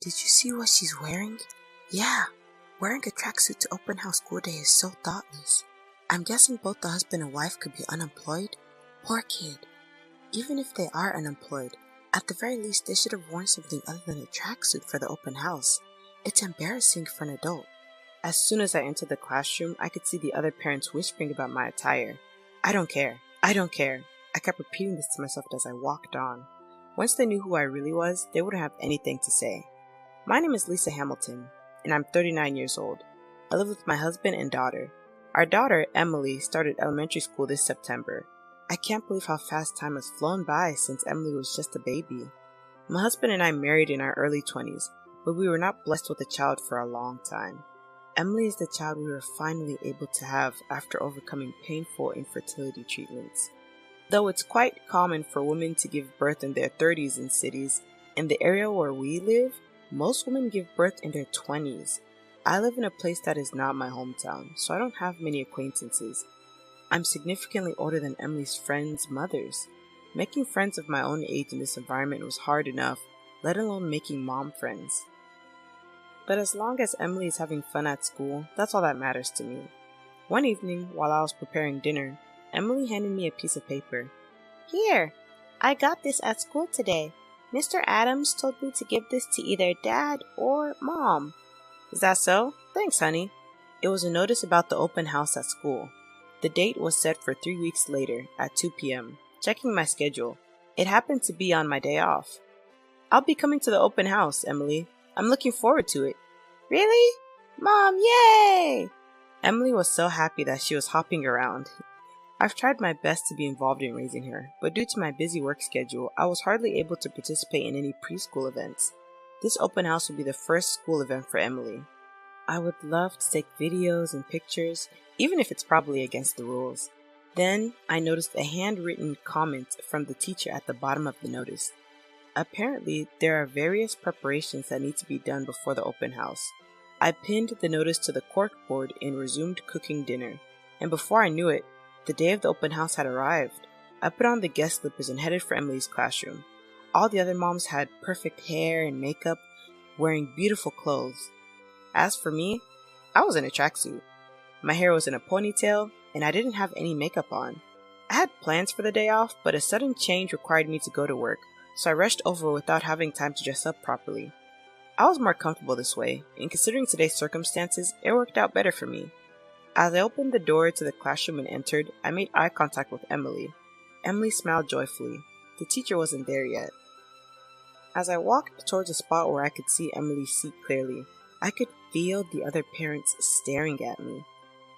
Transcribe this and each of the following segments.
Did you see what she's wearing? Yeah, wearing a tracksuit to open house school day is so thoughtless. I'm guessing both the husband and wife could be unemployed? Poor kid. Even if they are unemployed, at the very least they should have worn something other than a tracksuit for the open house. It's embarrassing for an adult. As soon as I entered the classroom, I could see the other parents whispering about my attire. I don't care. I don't care. I kept repeating this to myself as I walked on. Once they knew who I really was, they wouldn't have anything to say. My name is Lisa Hamilton, and I'm 39 years old. I live with my husband and daughter. Our daughter, Emily, started elementary school this September. I can't believe how fast time has flown by since Emily was just a baby. My husband and I married in our early 20s, but we were not blessed with a child for a long time. Emily is the child we were finally able to have after overcoming painful infertility treatments. Though it's quite common for women to give birth in their 30s in cities, in the area where we live, most women give birth in their 20s. I live in a place that is not my hometown, so I don't have many acquaintances. I'm significantly older than Emily's friends' mothers. Making friends of my own age in this environment was hard enough, let alone making mom friends. But as long as Emily is having fun at school, that's all that matters to me. One evening, while I was preparing dinner, Emily handed me a piece of paper. Here, I got this at school today. Mr. Adams told me to give this to either Dad or Mom. Is that so? Thanks, honey. It was a notice about the open house at school. The date was set for 3 weeks later at 2 p.m. Checking my schedule, it happened to be on my day off. I'll be coming to the open house, Emily. I'm looking forward to it. Really? Mom, yay! Emily was so happy that she was hopping around. I've tried my best to be involved in raising her, but due to my busy work schedule, I was hardly able to participate in any preschool events. This open house will be the first school event for Emily. I would love to take videos and pictures, even if it's probably against the rules. Then, I noticed a handwritten comment from the teacher at the bottom of the notice. Apparently, there are various preparations that need to be done before the open house. I pinned the notice to the corkboard and resumed cooking dinner, and before I knew it, the day of the open house had arrived. I put on the guest slippers and headed for Emily's classroom. All the other moms had perfect hair and makeup, wearing beautiful clothes. As for me, I was in a tracksuit. My hair was in a ponytail, and I didn't have any makeup on. I had plans for the day off, but a sudden change required me to go to work, so I rushed over without having time to dress up properly. I was more comfortable this way, and considering today's circumstances, it worked out better for me. As I opened the door to the classroom and entered, I made eye contact with Emily. Emily smiled joyfully. The teacher wasn't there yet. As I walked towards a spot where I could see Emily's seat clearly, I could feel the other parents staring at me.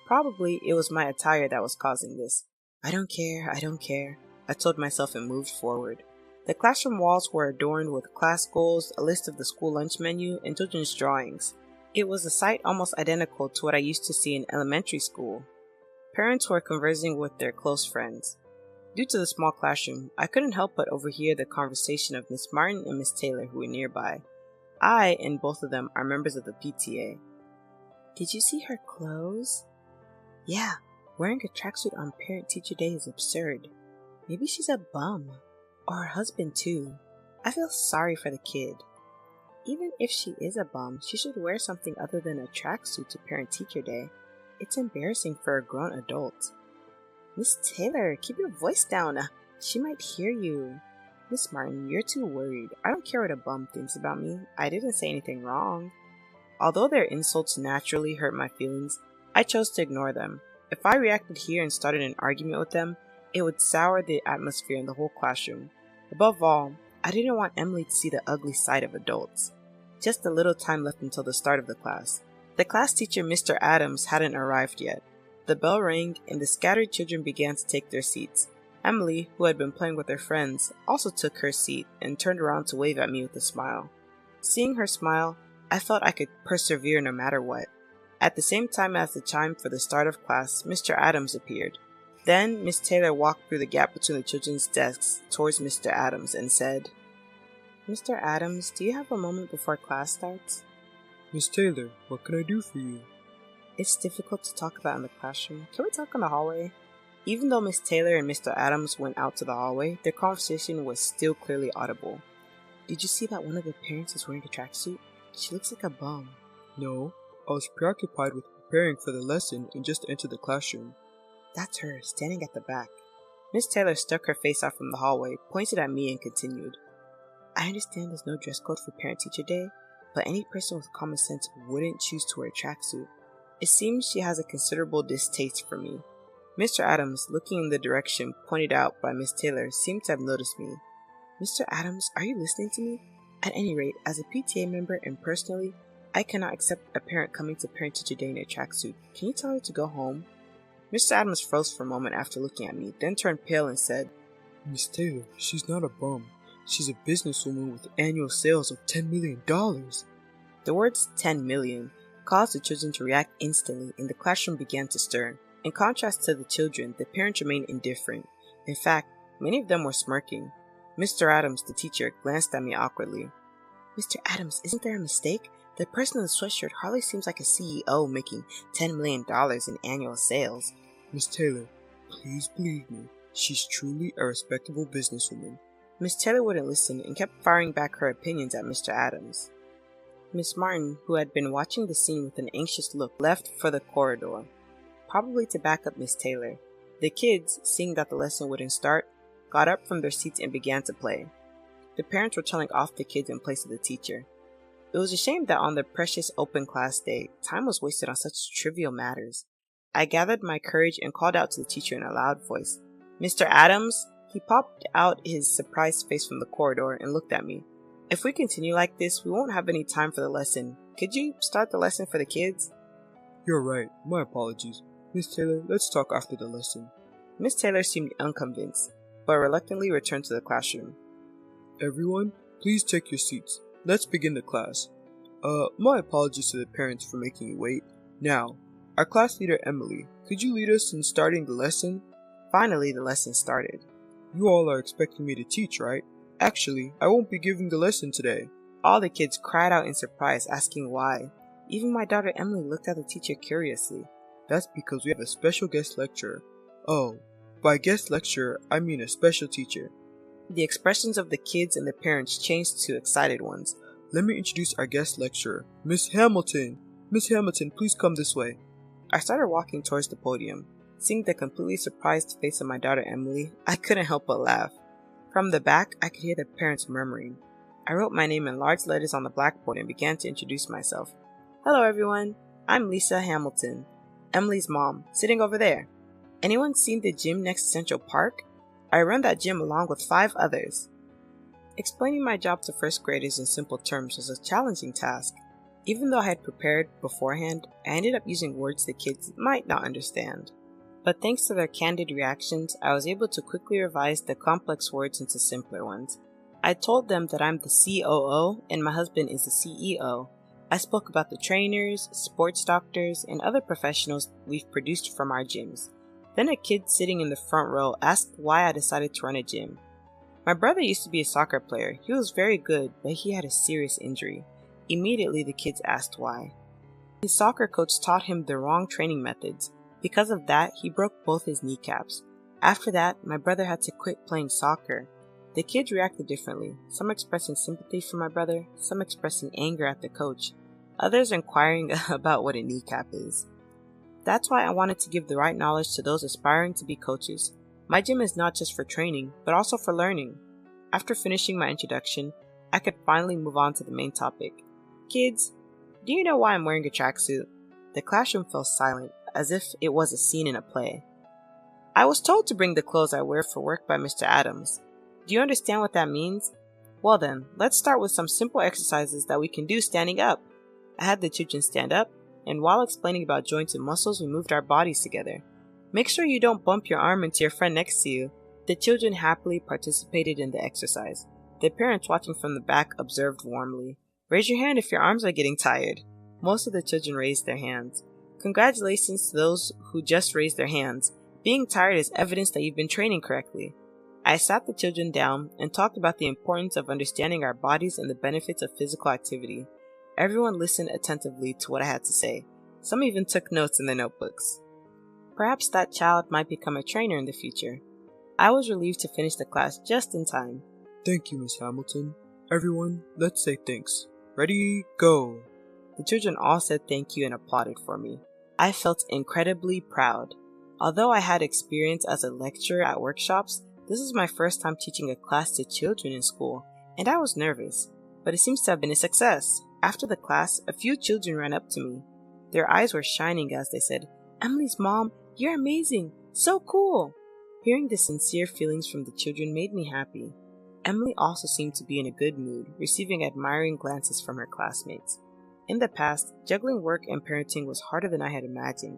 Probably it was my attire that was causing this. I don't care, I told myself and moved forward. The classroom walls were adorned with class goals, a list of the school lunch menu, and children's drawings. It was a sight almost identical to what I used to see in elementary school. Parents were conversing with their close friends. Due to the small classroom, I couldn't help but overhear the conversation of Miss Martin and Miss Taylor, who were nearby. I and both of them are members of the PTA. Did you see her clothes? Yeah, wearing a tracksuit on Parent-Teacher Day is absurd. Maybe she's a bum. Or her husband too. I feel sorry for the kid. Even if she is a bum, she should wear something other than a tracksuit to Parent-Teacher Day. It's embarrassing for a grown adult. Miss Taylor, keep your voice down. She might hear you. Miss Martin, you're too worried. I don't care what a bum thinks about me. I didn't say anything wrong. Although their insults naturally hurt my feelings, I chose to ignore them. If I reacted here and started an argument with them, it would sour the atmosphere in the whole classroom. Above all, I didn't want Emily to see the ugly side of adults. Just a little time left until the start of the class. The class teacher, Mr. Adams, hadn't arrived yet. The bell rang, and the scattered children began to take their seats. Emily, who had been playing with her friends, also took her seat and turned around to wave at me with a smile. Seeing her smile, I felt I could persevere no matter what. At the same time as the chime for the start of class, Mr. Adams appeared. Then Miss Taylor walked through the gap between the children's desks towards Mr. Adams and said, Mr. Adams, do you have a moment before class starts? Miss Taylor, what can I do for you? It's difficult to talk about in the classroom. Can we talk in the hallway? Even though Miss Taylor and Mr. Adams went out to the hallway, their conversation was still clearly audible. Did you see that one of the parents is wearing a tracksuit? She looks like a bum. No, I was preoccupied with preparing for the lesson and just entered the classroom. That's her, standing at the back. Miss Taylor stuck her face out from the hallway, pointed at me, and continued. I understand there's no dress code for Parent-Teacher Day, but any person with common sense wouldn't choose to wear a tracksuit. It seems she has a considerable distaste for me. Mr. Adams, looking in the direction pointed out by Miss Taylor, seemed to have noticed me. Mr. Adams, are you listening to me? At any rate, as a PTA member and personally, I cannot accept a parent coming to Parent-Teacher Day in a tracksuit. Can you tell her to go home? Mr. Adams froze for a moment after looking at me, then turned pale and said, Miss Taylor, she's not a bum. She's a businesswoman with annual sales of $10 million. The words 10 million caused the children to react instantly, and the classroom began to stir. In contrast to the children, the parents remained indifferent. In fact, many of them were smirking. Mr. Adams, the teacher, glanced at me awkwardly. Mr. Adams, isn't there a mistake? The person in the sweatshirt hardly seems like a CEO making $10 million in annual sales. Miss Taylor, please believe me. She's truly a respectable businesswoman. Miss Taylor wouldn't listen and kept firing back her opinions at Mr. Adams. Miss Martin, who had been watching the scene with an anxious look, left for the corridor, probably to back up Miss Taylor. The kids, seeing that the lesson wouldn't start, got up from their seats and began to play. The parents were telling off the kids in place of the teacher. It was a shame that on the precious open class day, time was wasted on such trivial matters. I gathered my courage and called out to the teacher in a loud voice, Mr. Adams? He popped out his surprised face from the corridor and looked at me. If we continue like this, we won't have any time for the lesson. Could you start the lesson for the kids? You're right. My apologies. Miss Taylor, let's talk after the lesson. Miss Taylor seemed unconvinced, but reluctantly returned to the classroom. Everyone, please take your seats. Let's begin the class. My apologies to the parents for making you wait. Now, our class leader Emily, could you lead us in starting the lesson? Finally, the lesson started. You all are expecting me to teach, right? Actually, I won't be giving the lesson today. All the kids cried out in surprise, asking why. Even my daughter Emily looked at the teacher curiously. That's because we have a special guest lecturer. Oh, by guest lecturer, I mean a special teacher. The expressions of the kids and the parents changed to excited ones. Let me introduce our guest lecturer, Miss Hamilton. Miss Hamilton, please come this way. I started walking towards the podium. Seeing the completely surprised face of my daughter Emily, I couldn't help but laugh. From the back, I could hear the parents murmuring. I wrote my name in large letters on the blackboard and began to introduce myself. Hello everyone, I'm Lisa Hamilton, Emily's mom, sitting over there. Anyone seen the gym next to Central Park? I run that gym along with 5 others. Explaining my job to first graders in simple terms was a challenging task. Even though I had prepared beforehand, I ended up using words the kids might not understand. But thanks to their candid reactions, I was able to quickly revise the complex words into simpler ones. I told them that I'm the COO and my husband is the CEO. I spoke about the trainers, sports doctors, and other professionals we've produced from our gyms. Then a kid sitting in the front row asked why I decided to run a gym. My brother used to be a soccer player. He was very good, but he had a serious injury. Immediately the kids asked why. His soccer coach taught him the wrong training methods. Because of that, he broke both his kneecaps. After that, my brother had to quit playing soccer. The kids reacted differently, some expressing sympathy for my brother, some expressing anger at the coach, others inquiring about what a kneecap is. That's why I wanted to give the right knowledge to those aspiring to be coaches. My gym is not just for training, but also for learning. After finishing my introduction, I could finally move on to the main topic. Kids, do you know why I'm wearing a tracksuit? The classroom fell silent, as if it was a scene in a play. I was told to bring the clothes I wear for work by Mr. Adams. Do you understand what that means? Well then, let's start with some simple exercises that we can do standing up. I had the children stand up, and while explaining about joints and muscles, we moved our bodies together. Make sure you don't bump your arm into your friend next to you. The children happily participated in the exercise. The parents watching from the back observed warmly. Raise your hand if your arms are getting tired. Most of the children raised their hands. Congratulations to those who just raised their hands. Being tired is evidence that you've been training correctly. I sat the children down and talked about the importance of understanding our bodies and the benefits of physical activity. Everyone listened attentively to what I had to say. Some even took notes in their notebooks. Perhaps that child might become a trainer in the future. I was relieved to finish the class just in time. Thank you, Miss Hamilton. Everyone, let's say thanks. Ready, go. The children all said thank you and applauded for me. I felt incredibly proud. Although I had experience as a lecturer at workshops, this was my first time teaching a class to children in school, and I was nervous, but it seems to have been a success. After the class, a few children ran up to me. Their eyes were shining as they said, "Emily's mom, you're amazing, so cool." Hearing the sincere feelings from the children made me happy. Emily also seemed to be in a good mood, receiving admiring glances from her classmates. In the past, juggling work and parenting was harder than I had imagined,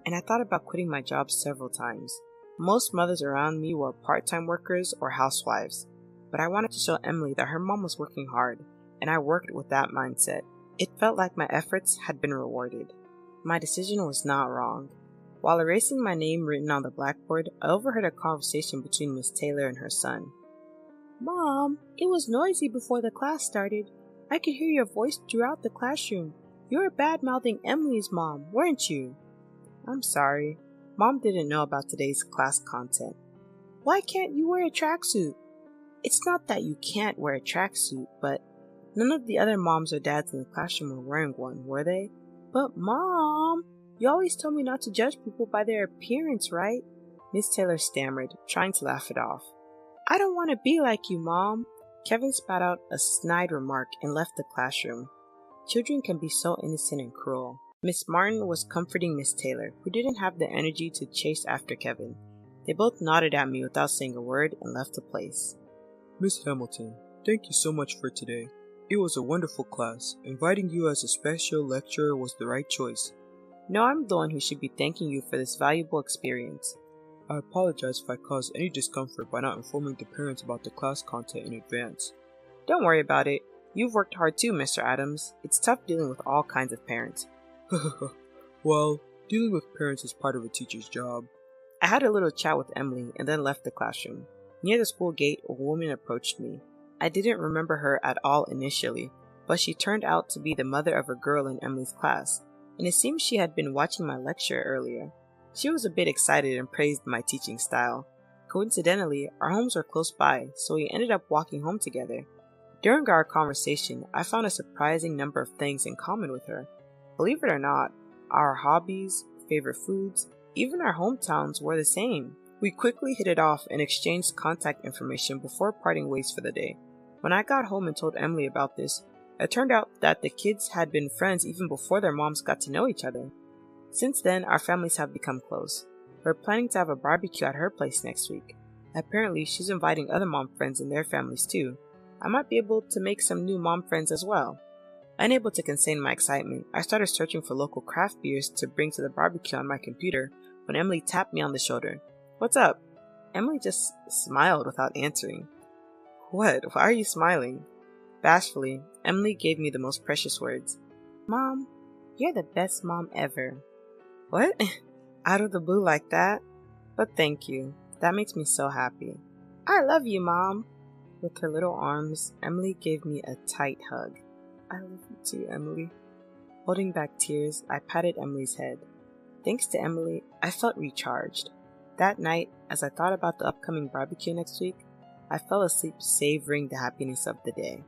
and I thought about quitting my job several times. Most mothers around me were part-time workers or housewives, but I wanted to show Emily that her mom was working hard, and I worked with that mindset. It felt like my efforts had been rewarded. My decision was not wrong. While erasing my name written on the blackboard, I overheard a conversation between Miss Taylor and her son. "Mom, it was noisy before the class started. I could hear your voice throughout the classroom. You were bad-mouthing Emily's mom, weren't you?" "I'm sorry. Mom didn't know about today's class content." "Why can't you wear a tracksuit?" "It's not that you can't wear a tracksuit, but none of the other moms or dads in the classroom were wearing one, were they?" "But Mom, you always told me not to judge people by their appearance, right?" Miss Taylor stammered, trying to laugh it off. "I don't want to be like you, Mom." Kevin spat out a snide remark and left the classroom. Children can be so innocent and cruel. Miss Martin was comforting Miss Taylor, who didn't have the energy to chase after Kevin. They both nodded at me without saying a word and left the place. Miss Hamilton, thank you so much for today. It was a wonderful class. Inviting you as a special lecturer was the right choice. No, I'm the one who should be thanking you for this valuable experience. I apologize if I caused any discomfort by not informing the parents about the class content in advance. Don't worry about it. You've worked hard too, Mr. Adams. It's tough dealing with all kinds of parents. Well, dealing with parents is part of a teacher's job. I had a little chat with Emily and then left the classroom. Near the school gate, a woman approached me. I didn't remember her at all initially, but she turned out to be the mother of a girl in Emily's class, and it seems she had been watching my lecture earlier. She was a bit excited and praised my teaching style. Coincidentally, our homes were close by, so we ended up walking home together. During our conversation, I found a surprising number of things in common with her. Believe it or not, our hobbies, favorite foods, even our hometowns were the same. We quickly hit it off and exchanged contact information before parting ways for the day. When I got home and told Emily about this, it turned out that the kids had been friends even before their moms got to know each other. Since then, our families have become close. We're planning to have a barbecue at her place next week. Apparently, she's inviting other mom friends and their families too. I might be able to make some new mom friends as well. Unable to contain my excitement, I started searching for local craft beers to bring to the barbecue on my computer when Emily tapped me on the shoulder. "What's up?" Emily just smiled without answering. "What? Why are you smiling?" Bashfully, Emily gave me the most precious words. "Mom, you're the best mom ever." "What?" Out of the blue like that? But thank you. That makes me so happy. "I love you, Mom." With her little arms, Emily gave me a tight hug. "I love you too, Emily." Holding back tears, I patted Emily's head. Thanks to Emily, I felt recharged. That night, as I thought about the upcoming barbecue next week, I fell asleep savoring the happiness of the day.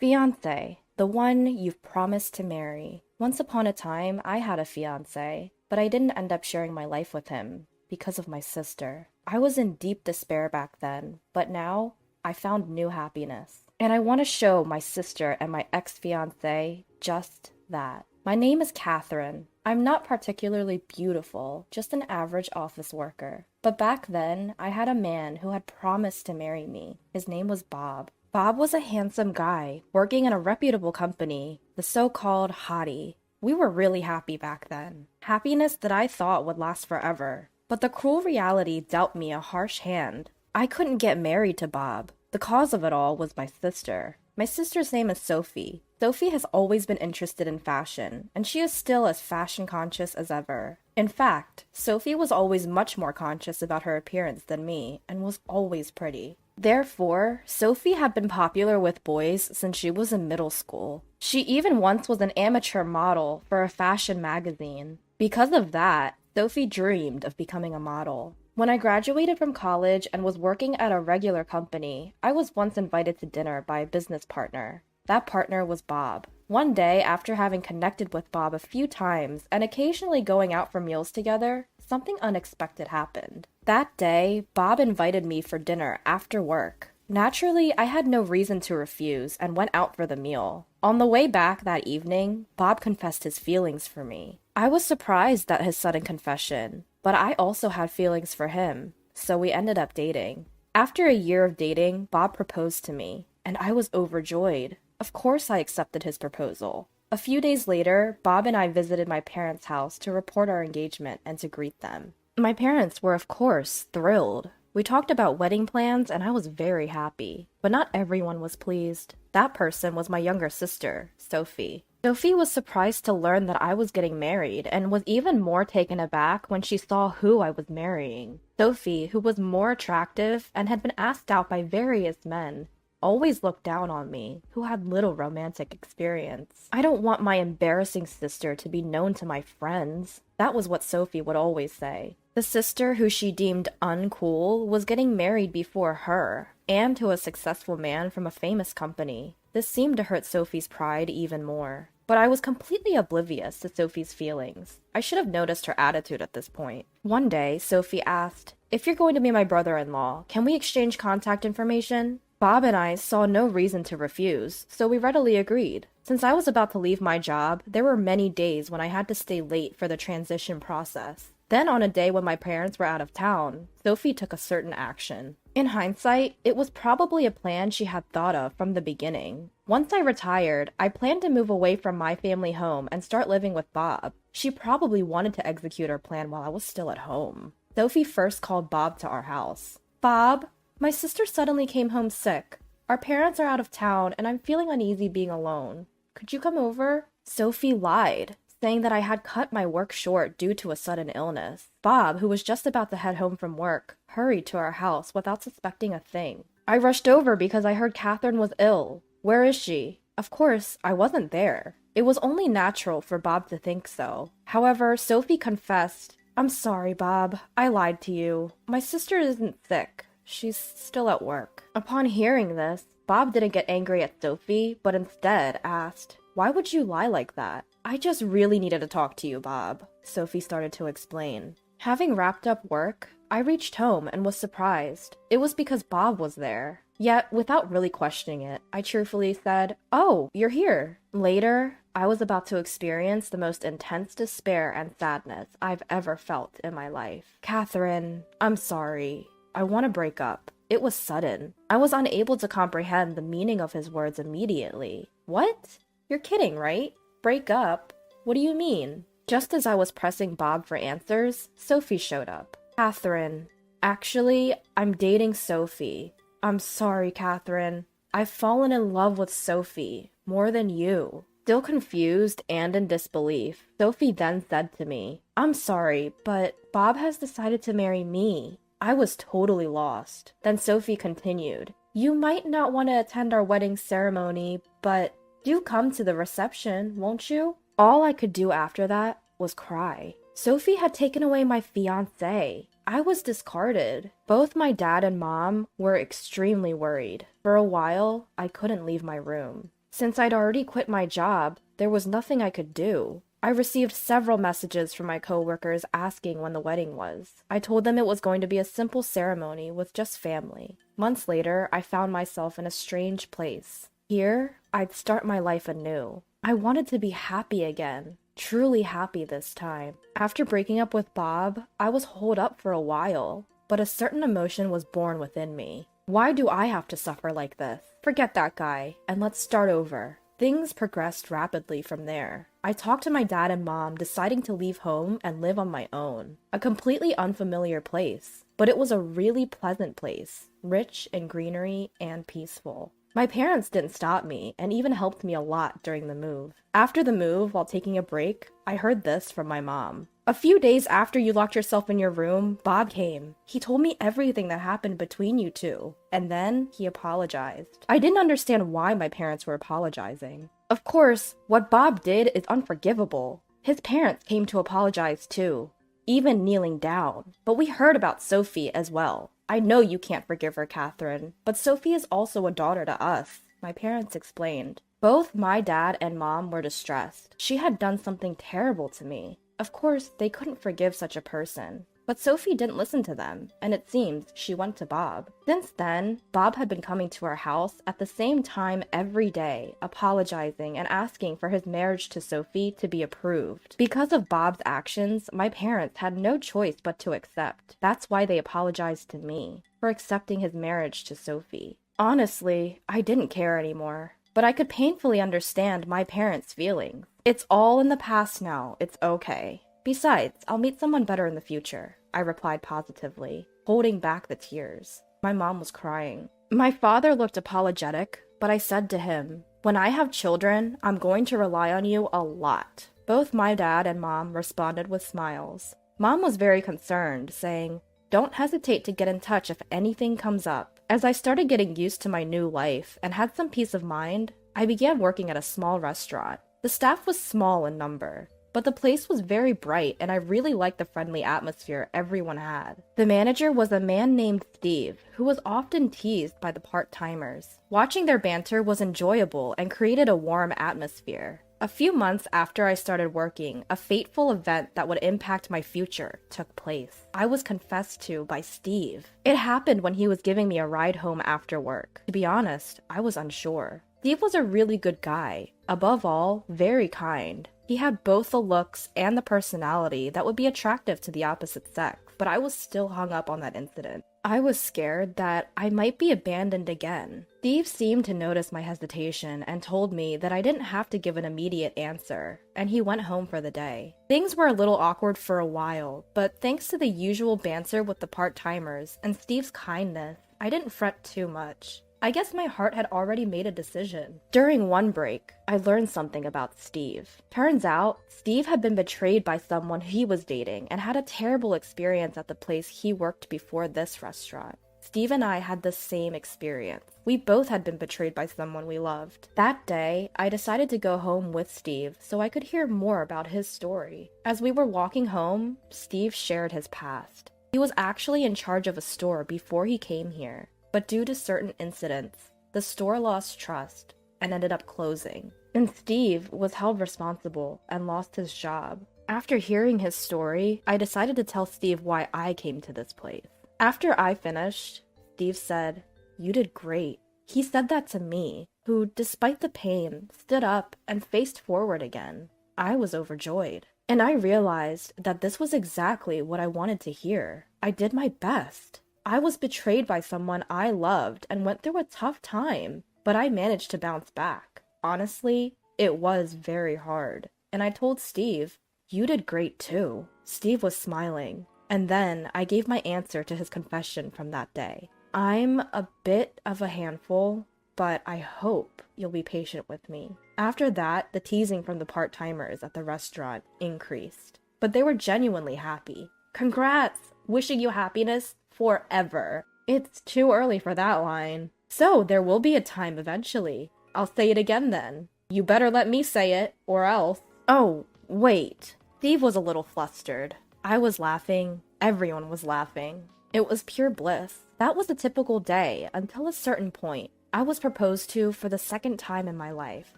Fiancé, the one you've promised to marry. Once upon a time, I had a fiancé, but I didn't end up sharing my life with him because of my sister. I was in deep despair back then, but now I found new happiness. And I want to show my sister and my ex-fiancé just that. My name is Catherine. I'm not particularly beautiful, just an average office worker. But back then, I had a man who had promised to marry me. His name was Bob. Bob was a handsome guy, working in a reputable company, the so-called hottie. We were really happy back then. Happiness that I thought would last forever. But the cruel reality dealt me a harsh hand. I couldn't get married to Bob. The cause of it all was my sister. My sister's name is Sophie. Sophie has always been interested in fashion, and she is still as fashion conscious as ever. In fact, Sophie was always much more conscious about her appearance than me, and was always pretty. Therefore, Sophie had been popular with boys since she was in middle school. She even once was an amateur model for a fashion magazine. Because of that, Sophie dreamed of becoming a model. When I graduated from college and was working at a regular company, I was once invited to dinner by a business partner. That partner was Bob. One day, after having connected with Bob a few times and occasionally going out for meals together, something unexpected happened. That day, Bob invited me for dinner after work. Naturally, I had no reason to refuse and went out for the meal. On the way back that evening, Bob confessed his feelings for me. I was surprised at his sudden confession, but I also had feelings for him, so we ended up dating. After a year of dating, Bob proposed to me, and I was overjoyed. Of course I accepted his proposal. A few days later, Bob and I visited my parents' house to report our engagement and to greet them. My parents were, of course, thrilled. We talked about wedding plans, and I was very happy. But not everyone was pleased. That person was my younger sister, Sophie. Sophie was surprised to learn that I was getting married and was even more taken aback when she saw who I was marrying. Sophie, who was more attractive and had been asked out by various men, always looked down on me, who had little romantic experience. I don't want my embarrassing sister to be known to my friends. That was what Sophie would always say. The sister who she deemed uncool was getting married before her, and to a successful man from a famous company. This seemed to hurt Sophie's pride even more. But I was completely oblivious to Sophie's feelings. I should have noticed her attitude at this point. One day, Sophie asked, "If you're going to be my brother-in-law, can we exchange contact information?" Bob and I saw no reason to refuse, so we readily agreed. Since I was about to leave my job, there were many days when I had to stay late for the transition process. Then on a day when my parents were out of town, Sophie took a certain action. In hindsight, it was probably a plan she had thought of from the beginning. Once I retired, I planned to move away from my family home and start living with Bob. She probably wanted to execute her plan while I was still at home. Sophie first called Bob to our house. "Bob, my sister suddenly came home sick. Our parents are out of town and I'm feeling uneasy being alone. Could you come over?" Sophie lied, saying that I had cut my work short due to a sudden illness. Bob, who was just about to head home from work, hurried to our house without suspecting a thing. I rushed over because I heard Catherine was ill. "Where is she?" Of course, I wasn't there. It was only natural for Bob to think so. However, Sophie confessed, "I'm sorry, Bob. I lied to you. My sister isn't sick. She's still at work." Upon hearing this, Bob didn't get angry at Sophie, but instead asked, "Why would you lie like that?" "I just really needed to talk to you, Bob," Sophie started to explain. Having wrapped up work, I reached home and was surprised. It was because Bob was there. Yet, without really questioning it, I cheerfully said, "Oh, you're here." Later, I was about to experience the most intense despair and sadness I've ever felt in my life. "Catherine, I'm sorry. I want to break up." It was sudden. I was unable to comprehend the meaning of his words immediately. "What? You're kidding, right? Break up? What do you mean?" Just as I was pressing Bob for answers, Sophie showed up. "Catherine, actually, I'm dating Sophie." "I'm sorry, Catherine. I've fallen in love with Sophie, more than you." Still confused and in disbelief, Sophie then said to me, "I'm sorry, but Bob has decided to marry me." I was totally lost. Then Sophie continued, "You might not want to attend our wedding ceremony, but do come to the reception, won't you?" All I could do after that was cry. Sophie had taken away my fiancé. I was discarded. Both my dad and mom were extremely worried. For a while, I couldn't leave my room. Since I'd already quit my job, there was nothing I could do. I received several messages from my coworkers asking when the wedding was. I told them it was going to be a simple ceremony with just family. Months later, I found myself in a strange place. Here, I'd start my life anew. I wanted to be happy again, truly happy this time. After breaking up with Bob, I was holed up for a while, but a certain emotion was born within me. Why do I have to suffer like this? Forget that guy, and let's start over. Things progressed rapidly from there. I talked to my dad and mom, deciding to leave home and live on my own. A completely unfamiliar place, but it was a really pleasant place, rich in greenery and peaceful. My parents didn't stop me and even helped me a lot during the move. After the move, while taking a break, I heard this from my mom. "A few days after you locked yourself in your room, Bob came. He told me everything that happened between you two, and then he apologized." I didn't understand why my parents were apologizing. Of course, what Bob did is unforgivable. His parents came to apologize too. even kneeling down. But we heard about Sophie as well. I know you can't forgive her, Catherine, but Sophie is also a daughter to us, my parents explained. Both my dad and mom were distressed. She had done something terrible to me. Of course, they couldn't forgive such a person. But Sophie didn't listen to them, and it seems she went to Bob. Since then, Bob had been coming to our house at the same time every day, apologizing and asking for his marriage to Sophie to be approved. Because of Bob's actions, my parents had no choice but to accept. That's why they apologized to me for accepting his marriage to Sophie. Honestly, I didn't care anymore, but I could painfully understand my parents' feelings. It's all in the past now, it's okay. Besides, I'll meet someone better in the future, I replied positively, holding back the tears. My mom was crying. My father looked apologetic, but I said to him, "When I have children, I'm going to rely on you a lot." Both my dad and mom responded with smiles. Mom was very concerned, saying, "Don't hesitate to get in touch if anything comes up." As I started getting used to my new life and had some peace of mind, I began working at a small restaurant. The staff was small in number, but the place was very bright and I really liked the friendly atmosphere everyone had. The manager was a man named Steve, who was often teased by the part-timers. Watching their banter was enjoyable and created a warm atmosphere. A few months after I started working, a fateful event that would impact my future took place. I was confessed to by Steve. It happened when he was giving me a ride home after work. To be honest, I was unsure. Steve was a really good guy. Above all, very kind. He had both the looks and the personality that would be attractive to the opposite sex, but I was still hung up on that incident. I was scared that I might be abandoned again. Steve seemed to notice my hesitation and told me that I didn't have to give an immediate answer, and he went home for the day. Things were a little awkward for a while, but thanks to the usual banter with the part-timers and Steve's kindness, I didn't fret too much. I guess my heart had already made a decision. During one break, I learned something about Steve. Turns out, Steve had been betrayed by someone he was dating and had a terrible experience at the place he worked before this restaurant. Steve and I had the same experience. We both had been betrayed by someone we loved. That day, I decided to go home with Steve so I could hear more about his story. As we were walking home, Steve shared his past. He was actually in charge of a store before he came here. But due to certain incidents, the store lost trust and ended up closing. And Steve was held responsible and lost his job. After hearing his story, I decided to tell Steve why I came to this place. After I finished, Steve said, "You did great." He said that to me, who, despite the pain, stood up and faced forward again. I was overjoyed. And I realized that this was exactly what I wanted to hear. I did my best. I was betrayed by someone I loved and went through a tough time, but I managed to bounce back. Honestly, it was very hard. And I told Steve, "You did great too." Steve was smiling, and then I gave my answer to his confession from that day. I'm a bit of a handful, but I hope you'll be patient with me. After that, the teasing from the part-timers at the restaurant increased, but they were genuinely happy. "Congrats! Wishing you happiness forever." It's too early for that line. So there will be a time eventually. I'll say it again then. You better let me say it, or else. Oh, wait. Steve was a little flustered. I was laughing. Everyone was laughing. It was pure bliss. That was a typical day until a certain point. I was proposed to for the second time in my life.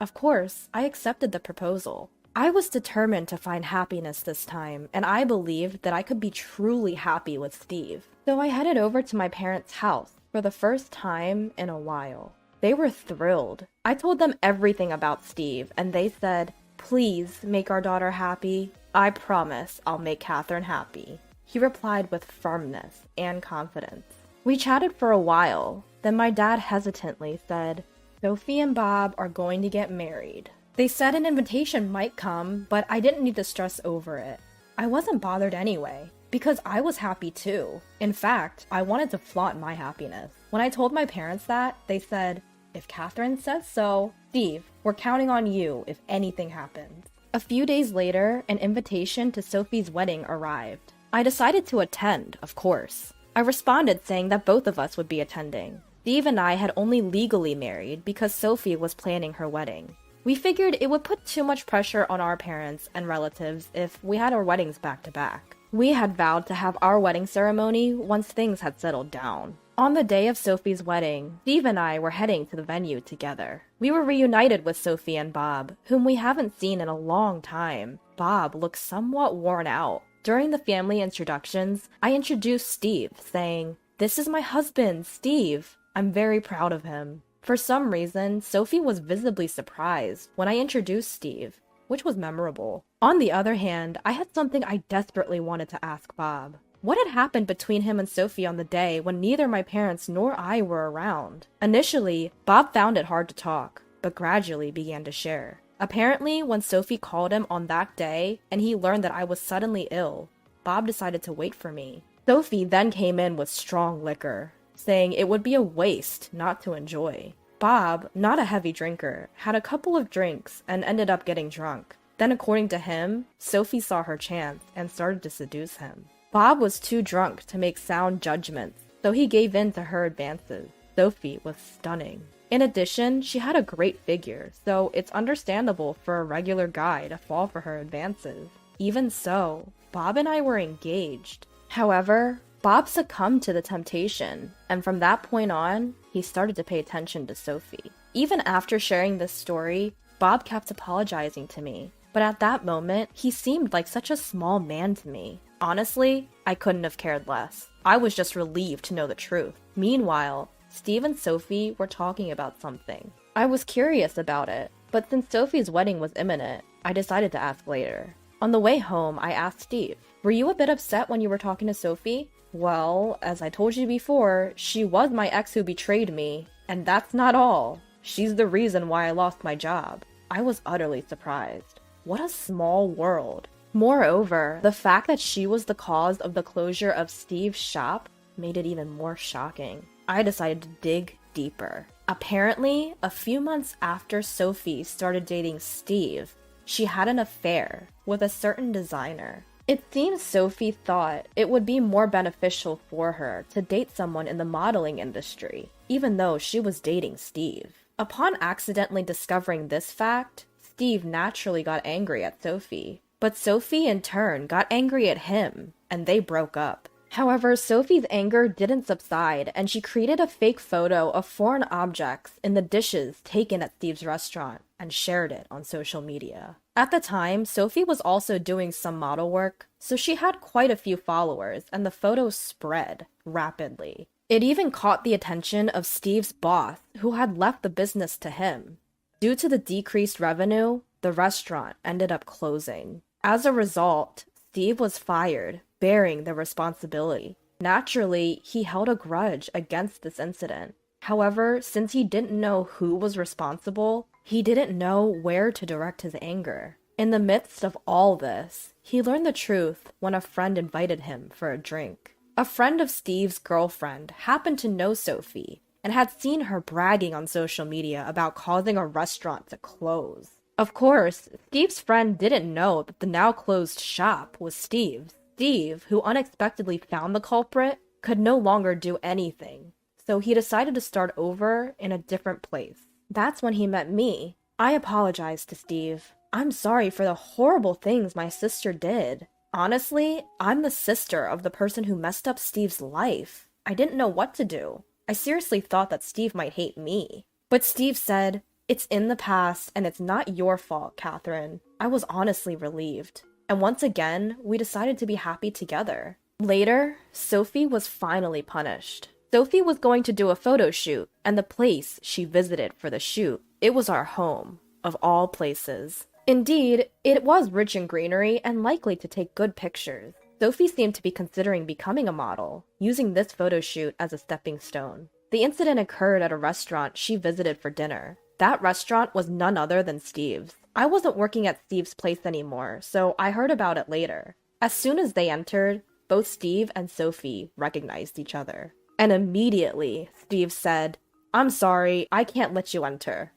Of course, I accepted the proposal. I was determined to find happiness this time, and I believed that I could be truly happy with Steve. So I headed over to my parents' house for the first time in a while. They were thrilled. I told them everything about Steve, and they said, "Please make our daughter happy." "I promise I'll make Catherine happy," he replied with firmness and confidence. We chatted for a while, then my dad hesitantly said, "Sophie and Bob are going to get married." They said an invitation might come, but I didn't need to stress over it. I wasn't bothered anyway, because I was happy too. In fact, I wanted to flaunt my happiness. When I told my parents that, they said, "If Catherine says so, Steve, we're counting on you if anything happens." A few days later, an invitation to Sophie's wedding arrived. I decided to attend, of course. I responded saying that both of us would be attending. Steve and I had only legally married because Sophie was planning her wedding. We figured it would put too much pressure on our parents and relatives if we had our weddings back to back. We had vowed to have our wedding ceremony once things had settled down. On the day of Sophie's wedding, Steve and I were heading to the venue together. We were reunited with Sophie and Bob, whom we haven't seen in a long time. Bob looked somewhat worn out. During the family introductions, I introduced Steve, saying, "This is my husband, Steve. I'm very proud of him." For some reason, Sophie was visibly surprised when I introduced Steve, which was memorable. On the other hand, I had something I desperately wanted to ask Bob. What had happened between him and Sophie on the day when neither my parents nor I were around? Initially, Bob found it hard to talk, but gradually began to share. Apparently, when Sophie called him on that day and he learned that I was suddenly ill, Bob decided to wait for me. Sophie then came in with strong liquor, saying it would be a waste not to enjoy. Bob, not a heavy drinker, had a couple of drinks and ended up getting drunk. Then, according to him, Sophie saw her chance and started to seduce him. Bob was too drunk to make sound judgments, so he gave in to her advances. Sophie was stunning. In addition, she had a great figure, so it's understandable for a regular guy to fall for her advances. Even so, Bob and I were engaged. However, Bob succumbed to the temptation, and from that point on, he started to pay attention to Sophie. Even after sharing this story, Bob kept apologizing to me, but at that moment, he seemed like such a small man to me. Honestly, I couldn't have cared less. I was just relieved to know the truth. Meanwhile, Steve and Sophie were talking about something. I was curious about it, but since Sophie's wedding was imminent, I decided to ask later. On the way home, I asked Steve, "Were you a bit upset when you were talking to Sophie?" "Well, as I told you before, she was my ex who betrayed me, and that's not all. She's the reason why I lost my job." I was utterly surprised. What a small world. Moreover, the fact that she was the cause of the closure of Steve's shop made it even more shocking. I decided to dig deeper. Apparently, a few months after Sophie started dating Steve, she had an affair with a certain designer. It seems Sophie thought it would be more beneficial for her to date someone in the modeling industry, even though she was dating Steve. Upon accidentally discovering this fact, Steve naturally got angry at Sophie. But Sophie, in turn, got angry at him, and they broke up. However, Sophie's anger didn't subside, and she created a fake photo of foreign objects in the dishes taken at Steve's restaurant and shared it on social media. At the time, Sophie was also doing some model work, so she had quite a few followers, and the photo spread rapidly. It even caught the attention of Steve's boss, who had left the business to him. Due to the decreased revenue, the restaurant ended up closing. As a result, Steve was fired, bearing the responsibility. Naturally, he held a grudge against this incident. However, since he didn't know who was responsible, he didn't know where to direct his anger. In the midst of all this, he learned the truth when a friend invited him for a drink. A friend of Steve's girlfriend happened to know Sophie and had seen her bragging on social media about causing a restaurant to close. Of course, Steve's friend didn't know that the now closed shop was Steve's. Steve, who unexpectedly found the culprit, could no longer do anything, so he decided to start over in a different place. That's when he met me. I apologized to Steve. "I'm sorry for the horrible things my sister did. Honestly, I'm the sister of the person who messed up Steve's life. I didn't know what to do. I seriously thought that Steve might hate me." But Steve said, "It's in the past, and it's not your fault, Catherine." I was honestly relieved. And once again, we decided to be happy together. Later, Sophie was finally punished. Sophie was going to do a photo shoot, and the place she visited for the shoot, it was our home, of all places. Indeed, it was rich in greenery and likely to take good pictures. Sophie seemed to be considering becoming a model, using this photo shoot as a stepping stone. The incident occurred at a restaurant she visited for dinner. That restaurant was none other than Steve's. I wasn't working at Steve's place anymore, so I heard about it later. As soon as they entered, both Steve and Sophie recognized each other. And immediately, Steve said, "I'm sorry, I can't let you enter,"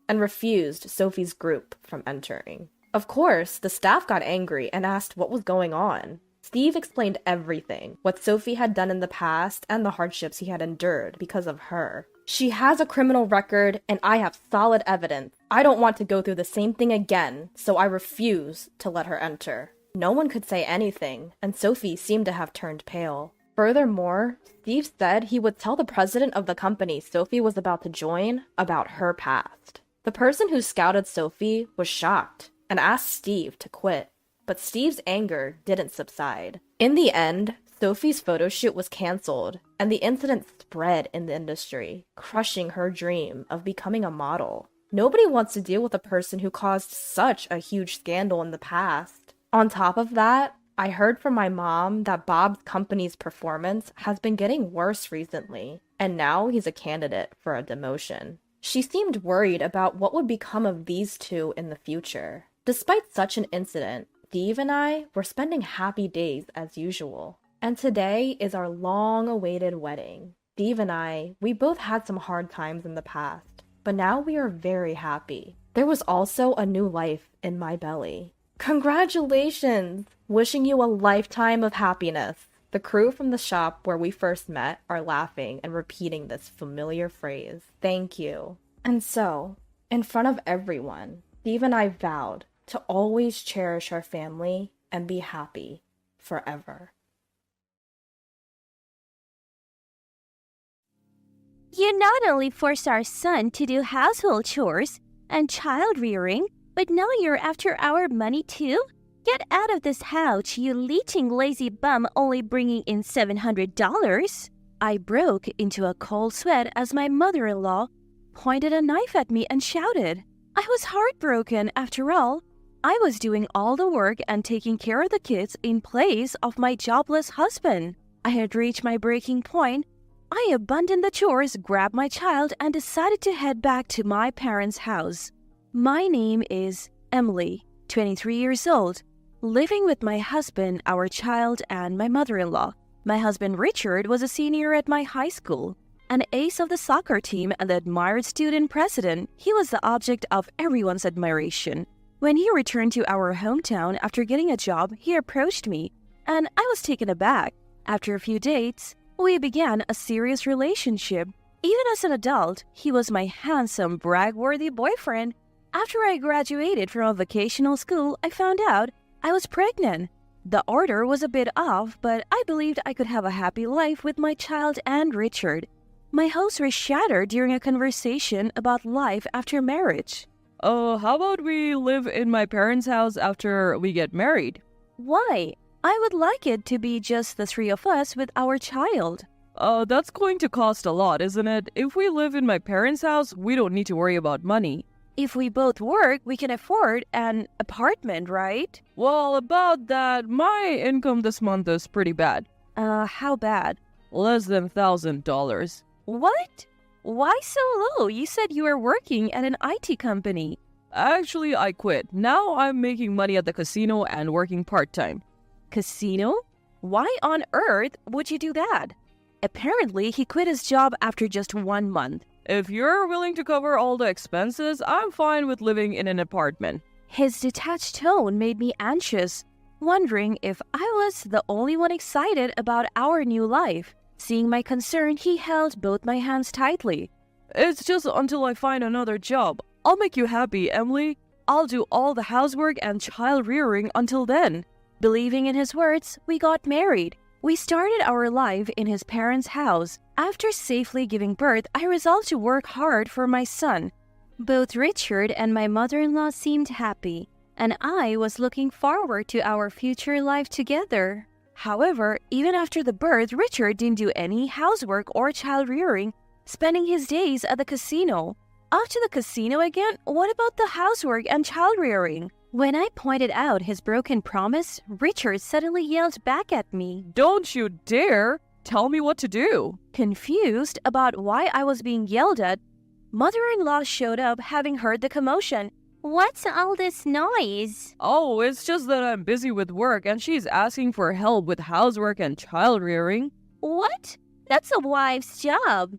and refused Sophie's group from entering. Of course, the staff got angry and asked what was going on. Steve explained everything, what Sophie had done in the past and the hardships he had endured because of her. "She has a criminal record, and I have solid evidence. I don't want to go through the same thing again, so I refuse to let her enter." No one could say anything, and Sophie seemed to have turned pale. Furthermore, Steve said he would tell the president of the company Sophie was about to join about her past. The person who scouted Sophie was shocked and asked Steve to quit, but Steve's anger didn't subside. In the end, Sophie's photo shoot was canceled, and the incident spread in the industry, crushing her dream of becoming a model. Nobody wants to deal with a person who caused such a huge scandal in the past. On top of that, I heard from my mom that Bob's company's performance has been getting worse recently, and now he's a candidate for a demotion. She seemed worried about what would become of these two in the future. Despite such an incident, Steve and I were spending happy days as usual. And today is our long-awaited wedding. Steve and I, we both had some hard times in the past, but now we are very happy. There was also a new life in my belly. Congratulations! Wishing you a lifetime of happiness. The crew from the shop where we first met are laughing and repeating this familiar phrase. Thank you. And so, in front of everyone, Steve and I vowed to always cherish our family and be happy forever. You not only forced our son to do household chores and child rearing, but now you're after our money too? Get out of this house, you leeching lazy bum only bringing in $700. I broke into a cold sweat as my mother-in-law pointed a knife at me and shouted. I was heartbroken after all. I was doing all the work and taking care of the kids in place of my jobless husband. I had reached my breaking point. I abandoned the chores, grabbed my child, and decided to head back to my parents' house. My name is Emily, 23 years old, living with my husband, our child, and my mother-in-law. My husband Richard was a senior at my high school, an ace of the soccer team and the admired student president. He was the object of everyone's admiration. When he returned to our hometown after getting a job, he approached me, and I was taken aback. After a few dates, we began a serious relationship. Even as an adult, he was my handsome, brag-worthy boyfriend. After I graduated from a vocational school, I found out I was pregnant. The order was a bit off, but I believed I could have a happy life with my child and Richard. My hopes were shattered during a conversation about life after marriage. How about we live in my parents' house after we get married? Why? I would like it to be just the three of us with our child. That's going to cost a lot, isn't it? If we live in my parents' house, we don't need to worry about money. If we both work, we can afford an apartment, right? Well, about that, my income this month is pretty bad. How bad? Less than $1,000. What? Why so low? You said you were working at an IT company. Actually, I quit. Now I'm making money at the casino and working part-time. Casino? Why on earth would you do that? Apparently, he quit his job after just 1 month. If you're willing to cover all the expenses, I'm fine with living in an apartment. His detached tone made me anxious, wondering if I was the only one excited about our new life. Seeing my concern, he held both my hands tightly. It's just until I find another job. I'll make you happy, Emily. I'll do all the housework and child rearing until then. Believing in his words, we got married. We started our life in his parents' house. After safely giving birth, I resolved to work hard for my son. Both Richard and my mother-in-law seemed happy, and I was looking forward to our future life together. However, even after the birth, Richard didn't do any housework or child rearing, spending his days at the casino. Off to the casino again? What about the housework and child rearing? When I pointed out his broken promise, Richard suddenly yelled back at me. Don't you dare tell me what to do. Confused about why I was being yelled at, mother-in-law showed up having heard the commotion. What's all this noise? Oh, it's just that I'm busy with work and she's asking for help with housework and child rearing. What? That's a wife's job.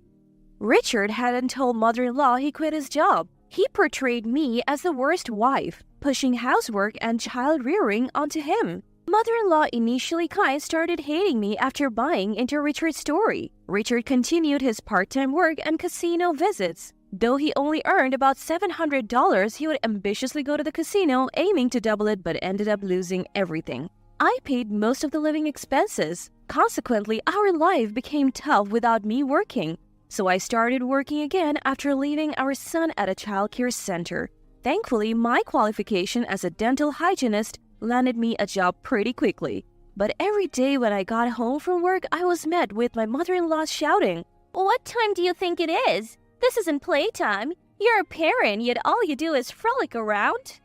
Richard hadn't told mother-in-law he quit his job. He portrayed me as the worst wife, pushing housework and child rearing onto him. Mother-in-law, initially kind, started hating me after buying into Richard's story. Richard continued his part-time work and casino visits. Though he only earned about $700, he would ambitiously go to the casino, aiming to double it, but ended up losing everything. I paid most of the living expenses. Consequently, our life became tough without me working. So I started working again after leaving our son at a childcare center. Thankfully, my qualification as a dental hygienist landed me a job pretty quickly. But every day when I got home from work, I was met with my mother-in-law shouting, What time do you think it is? This isn't playtime. You're a parent, yet all you do is frolic around.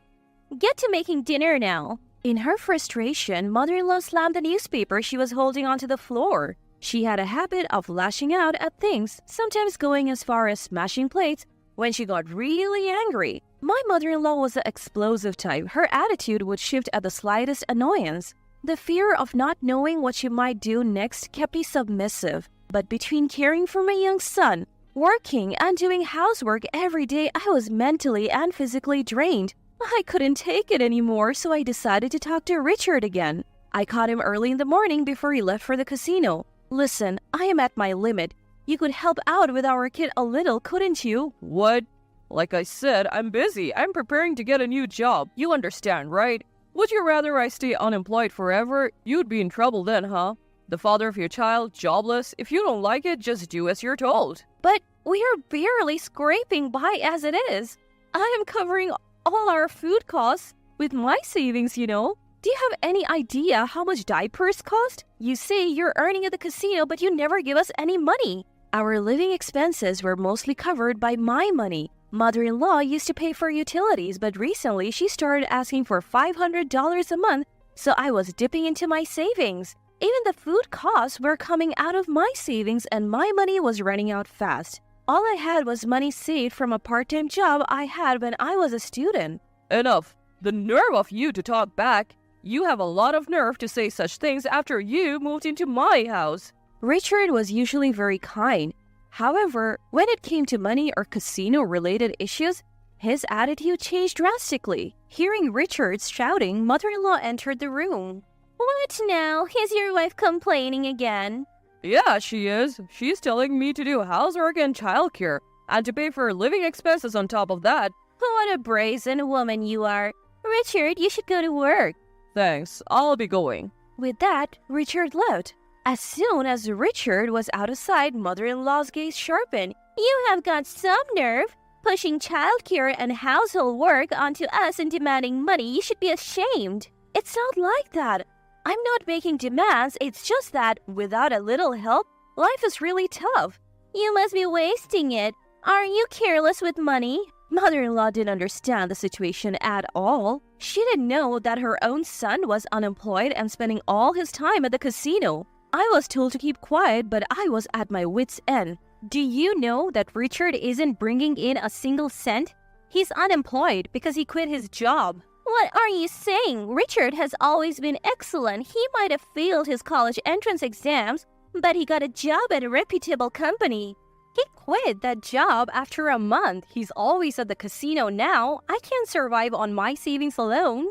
Get to making dinner now. In her frustration, mother-in-law slammed the newspaper she was holding onto the floor. She had a habit of lashing out at things, sometimes going as far as smashing plates when she got really angry. My mother-in-law was the explosive type. Her attitude would shift at the slightest annoyance. The fear of not knowing what she might do next kept me submissive. But between caring for my young son, working, and doing housework every day, I was mentally and physically drained. I couldn't take it anymore, so I decided to talk to Richard again. I caught him early in the morning before he left for the casino. Listen, I am at my limit. You could help out with our kid a little, couldn't you? What? Like I said, I'm busy. I'm preparing to get a new job. You understand, right? Would you rather I stay unemployed forever? You'd be in trouble then, huh? The father of your child, jobless. If you don't like it, just do as you're told. But we are barely scraping by as it is. I am covering all our food costs with my savings, you know. Do you have any idea how much diapers cost? You say you're earning at the casino, but you never give us any money. Our living expenses were mostly covered by my money. Mother-in-law used to pay for utilities, but recently she started asking for $500 a month, so I was dipping into my savings. Even the food costs were coming out of my savings, and my money was running out fast. All I had was money saved from a part-time job I had when I was a student. Enough. The nerve of you to talk back. You have a lot of nerve to say such things after you moved into my house. Richard was usually very kind. However, when it came to money or casino-related issues, his attitude changed drastically. Hearing Richard's shouting, mother-in-law entered the room. What now? Is your wife complaining again? Yeah, she is. She's telling me to do housework and childcare, and to pay for living expenses on top of that. What a brazen woman you are. Richard, you should go to work. Thanks, I'll be going. With that, Richard left. As soon as Richard was out of sight, mother-in-law's gaze sharpened. You have got some nerve. Pushing childcare and household work onto us and demanding money. You should be ashamed. It's not like that. I'm not making demands. It's just that, without a little help, life is really tough. You must be wasting it. Aren't you careless with money? Mother-in-law didn't understand the situation at all. She didn't know that her own son was unemployed and spending all his time at the casino. I was told to keep quiet, but I was at my wit's end. Do you know that Richard isn't bringing in a single cent? He's unemployed because he quit his job. What are you saying? Richard has always been excellent. He might have failed his college entrance exams, but he got a job at a reputable company. He quit that job after a month. He's always at the casino now. I can't survive on my savings alone.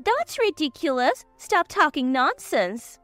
That's ridiculous. Stop talking nonsense.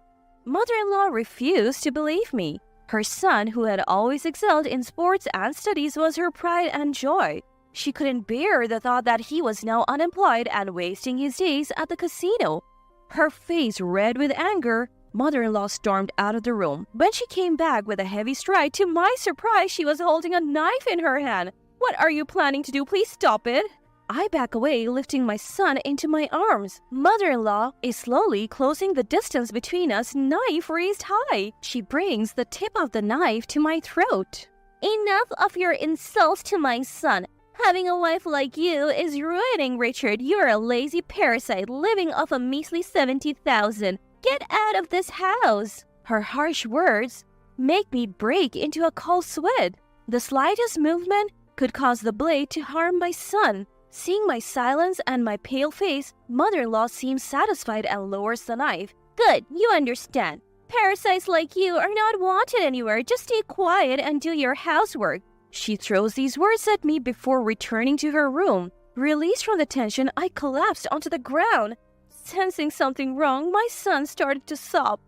Mother-in-law refused to believe me. Her son, who had always excelled in sports and studies, was her pride and joy. She couldn't bear the thought that he was now unemployed and wasting his days at the casino. Her face red with anger, mother-in-law stormed out of the room. When she came back with a heavy stride, to my surprise, she was holding a knife in her hand. What are you planning to do? Please stop it. I back away, lifting my son into my arms. Mother-in-law is slowly closing the distance between us, knife raised high. She brings the tip of the knife to my throat. Enough of your insults to my son. Having a wife like you is ruining Richard. You're a lazy parasite living off a measly $70,000. Get out of this house. Her harsh words make me break into a cold sweat. The slightest movement could cause the blade to harm my son. Seeing my silence and my pale face, mother-in-law seems satisfied and lowers the knife. Good, you understand. Parasites like you are not wanted anywhere. Just stay quiet and do your housework. She throws these words at me before returning to her room. Released from the tension, I collapsed onto the ground. Sensing something wrong, my son started to sob.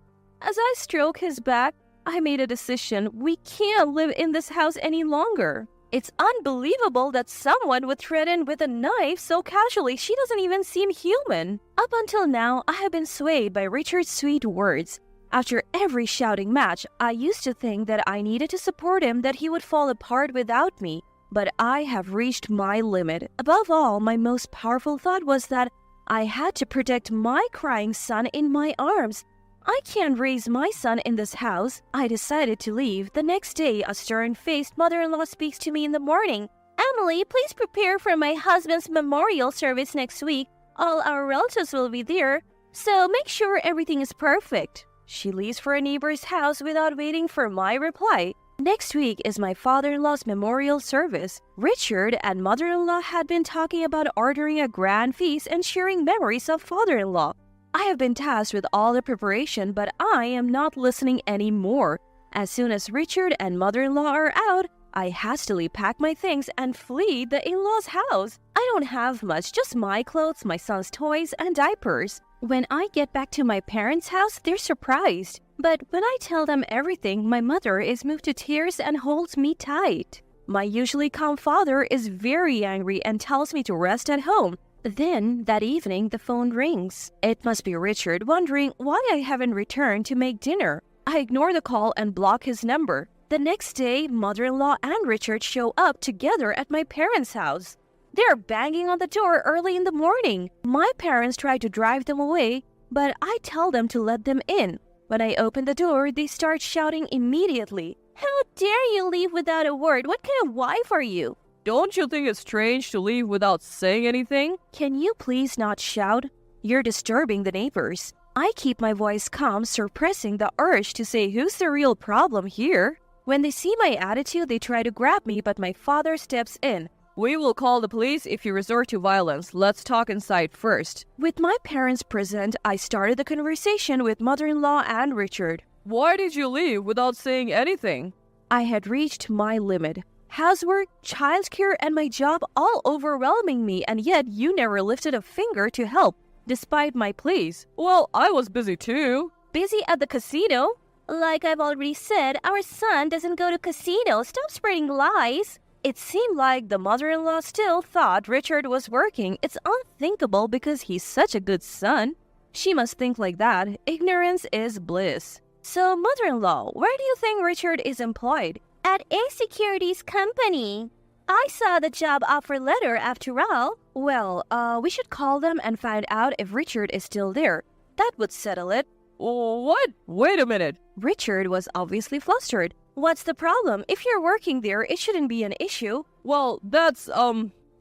As I stroked his back, I made a decision. We can't live in this house any longer. It's unbelievable that someone would threaten with a knife so casually. She doesn't even seem human. Up until now, I have been swayed by Richard's sweet words. After every shouting match, I used to think that I needed to support him, that he would fall apart without me. But I have reached my limit. Above all, my most powerful thought was that I had to protect my crying son in my arms. I can't raise my son in this house. I decided to leave. The next day, a stern-faced mother-in-law speaks to me in the morning. Emily, please prepare for my husband's memorial service next week. All our relatives will be there, so make sure everything is perfect. She leaves for a neighbor's house without waiting for my reply. Next week is my father-in-law's memorial service. Richard and mother-in-law had been talking about ordering a grand feast and sharing memories of father-in-law. I have been tasked with all the preparation, but I am not listening anymore. As soon as Richard and mother-in-law are out, I hastily pack my things and flee the in-laws' house. I don't have much, just my clothes, my son's toys, and diapers. When I get back to my parents' house, they're surprised. But when I tell them everything, my mother is moved to tears and holds me tight. My usually calm father is very angry and tells me to rest at home. Then, that evening, the phone rings. It must be Richard, wondering why I haven't returned to make dinner. I ignore the call and block his number. The next day, mother-in-law and Richard show up together at my parents' house. They're banging on the door early in the morning. My parents try to drive them away, but I tell them to let them in. When I open the door, they start shouting immediately. How dare you leave without a word? What kind of wife are you? Don't you think it's strange to leave without saying anything? Can you please not shout? You're disturbing the neighbors. I keep my voice calm, suppressing the urge to say who's the real problem here. When they see my attitude, they try to grab me, but my father steps in. We will call the police if you resort to violence. Let's talk inside first. With my parents present, I started the conversation with mother-in-law and Richard. Why did you leave without saying anything? I had reached my limit. Housework, childcare, and my job all overwhelming me, and yet you never lifted a finger to help, despite my pleas. Well, I was busy too. Busy at the casino? Like I've already said, our son doesn't go to casinos. Stop spreading lies. It seemed like the mother-in-law still thought Richard was working. It's unthinkable because he's such a good son. She must think like that. Ignorance is bliss. So, mother-in-law, where do you think Richard is employed? At a securities company. I saw the job offer letter after all. Well, we should call them and find out if Richard is still there. That would settle it. What? Wait a minute. Richard was obviously flustered. What's the problem? If you're working there, it shouldn't be an issue. Well, that's,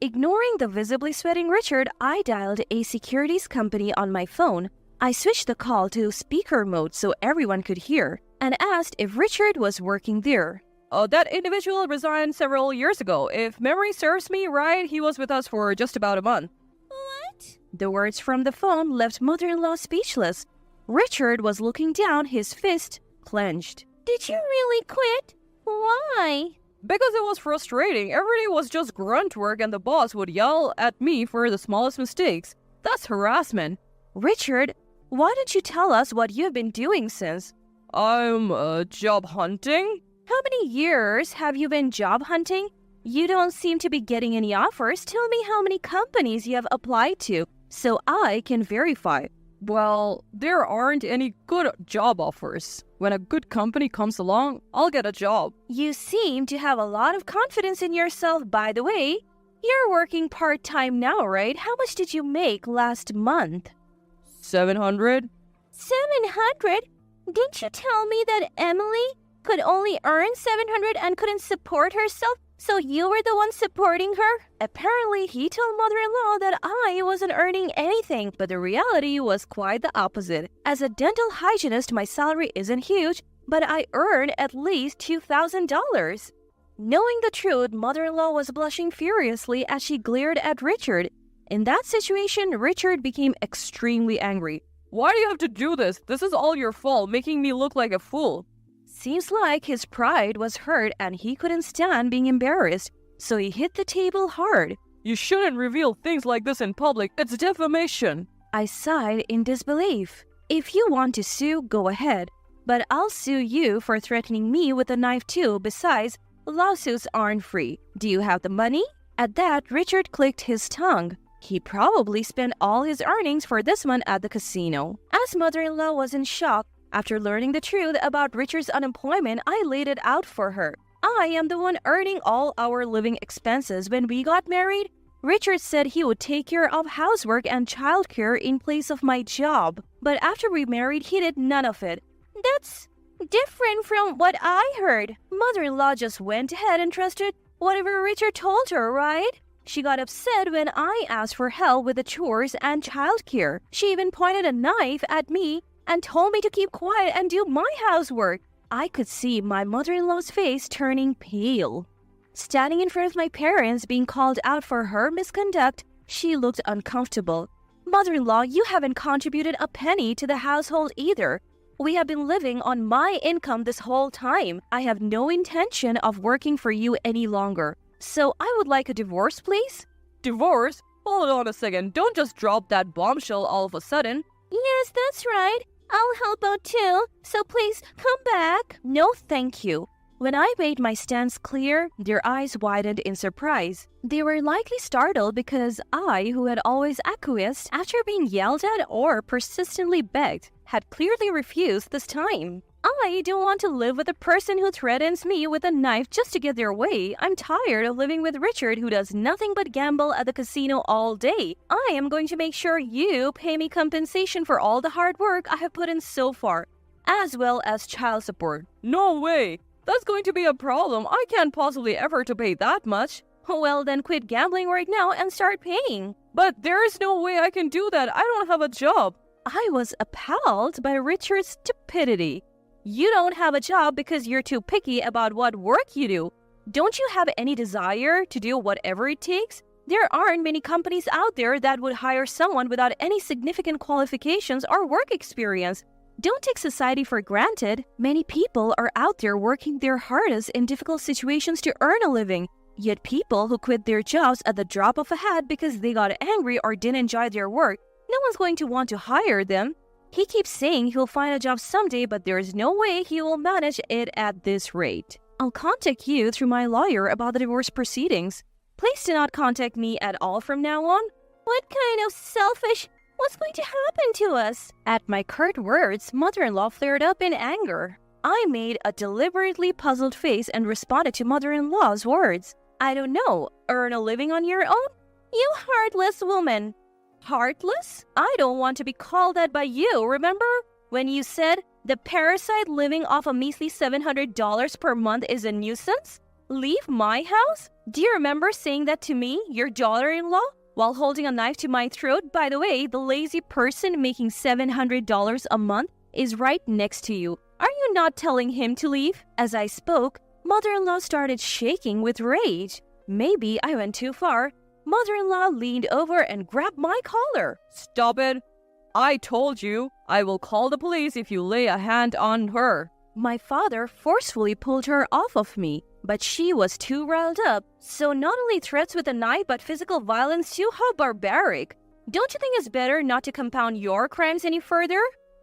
Ignoring the visibly sweating Richard, I dialed a securities company on my phone. I switched the call to speaker mode so everyone could hear, and asked if Richard was working there. That individual resigned several years ago. If memory serves me right, he was with us for just about a month. What? The words from the phone left mother-in-law speechless. Richard was looking down, his fist clenched. Did you really quit? Why? Because it was frustrating. Every day was just grunt work and the boss would yell at me for the smallest mistakes. That's harassment. Richard, why don't you tell us what you've been doing since? I'm job hunting. How many years have you been job hunting? You don't seem to be getting any offers. Tell me how many companies you have applied to so I can verify. Well, there aren't any good job offers. When a good company comes along, I'll get a job. You seem to have a lot of confidence in yourself, by the way. You're working part-time now, right? How much did you make last month? 700. 700? Didn't you tell me that Emily could only earn 700 and couldn't support herself? So you were the one supporting her? Apparently, he told mother-in-law that I wasn't earning anything, but the reality was quite the opposite. As a dental hygienist, my salary isn't huge, but I earn at least $2,000. Knowing the truth, mother-in-law was blushing furiously as she glared at Richard. In that situation, Richard became extremely angry. Why do you have to do this? This is all your fault, making me look like a fool. Seems like his pride was hurt and he couldn't stand being embarrassed, so he hit the table hard. You shouldn't reveal things like this in public. It's defamation. I sighed in disbelief. If you want to sue, go ahead. But I'll sue you for threatening me with a knife too. Besides, lawsuits aren't free. Do you have the money? At that, Richard clicked his tongue. He probably spent all his earnings for this month at the casino. As mother-in-law was in shock, after learning the truth about Richard's unemployment, I laid it out for her. I am the one earning all our living expenses. When we got married, Richard said he would take care of housework and childcare in place of my job. But after we married, he did none of it. That's different from what I heard. Mother-in-law just went ahead and trusted whatever Richard told her, right? She got upset when I asked for help with the chores and childcare. She even pointed a knife at me and told me to keep quiet and do my housework. I could see my mother-in-law's face turning pale. Standing in front of my parents being called out for her misconduct, she looked uncomfortable. Mother-in-law, you haven't contributed a penny to the household either. We have been living on my income this whole time. I have no intention of working for you any longer. So I would like a divorce, please. Divorce? Hold on a second. Don't just drop that bombshell all of a sudden. Yes, that's right. I'll help out too. So please come back. No, thank you. When I made my stance clear, their eyes widened in surprise. They were likely startled because I, who had always acquiesced after being yelled at or persistently begged, had clearly refused this time. I don't want to live with a person who threatens me with a knife just to get their way. I'm tired of living with Richard, who does nothing but gamble at the casino all day. I am going to make sure you pay me compensation for all the hard work I have put in so far, as well as child support. No way! That's going to be a problem. I can't possibly afford to pay that much. Well, then quit gambling right now and start paying. But there is no way I can do that. I don't have a job. I was appalled by Richard's stupidity. You don't have a job because you're too picky about what work you do. Don't you have any desire to do whatever it takes? There aren't many companies out there that would hire someone without any significant qualifications or work experience. Don't take society for granted. Many people are out there working their hardest in difficult situations to earn a living. Yet people who quit their jobs at the drop of a hat because they got angry or didn't enjoy their work, no one's going to want to hire them. He keeps saying he'll find a job someday, but there's no way he will manage it at this rate. I'll contact you through my lawyer about the divorce proceedings. Please do not contact me at all from now on. What kind of selfish... What's going to happen to us? At my curt words, mother-in-law flared up in anger. I made a deliberately puzzled face and responded to mother-in-law's words. I don't know, earn a living on your own? You heartless woman. Heartless? I don't want to be called that by you, remember? When you said the parasite living off a measly $700 per month is a nuisance? Leave my house? Do you remember saying that to me, your daughter-in-law, while holding a knife to my throat? By the way, the lazy person making $700 a month is right next to you. Are you not telling him to leave? As I spoke, mother-in-law started shaking with rage. Maybe I went too far. Mother-in-law leaned over and grabbed my collar. Stop it. I told you. I will call the police if you lay a hand on her. My father forcefully pulled her off of me, but she was too riled up. So not only threats with a knife, but physical violence too? How barbaric. Don't you think it's better not to compound your crimes any further?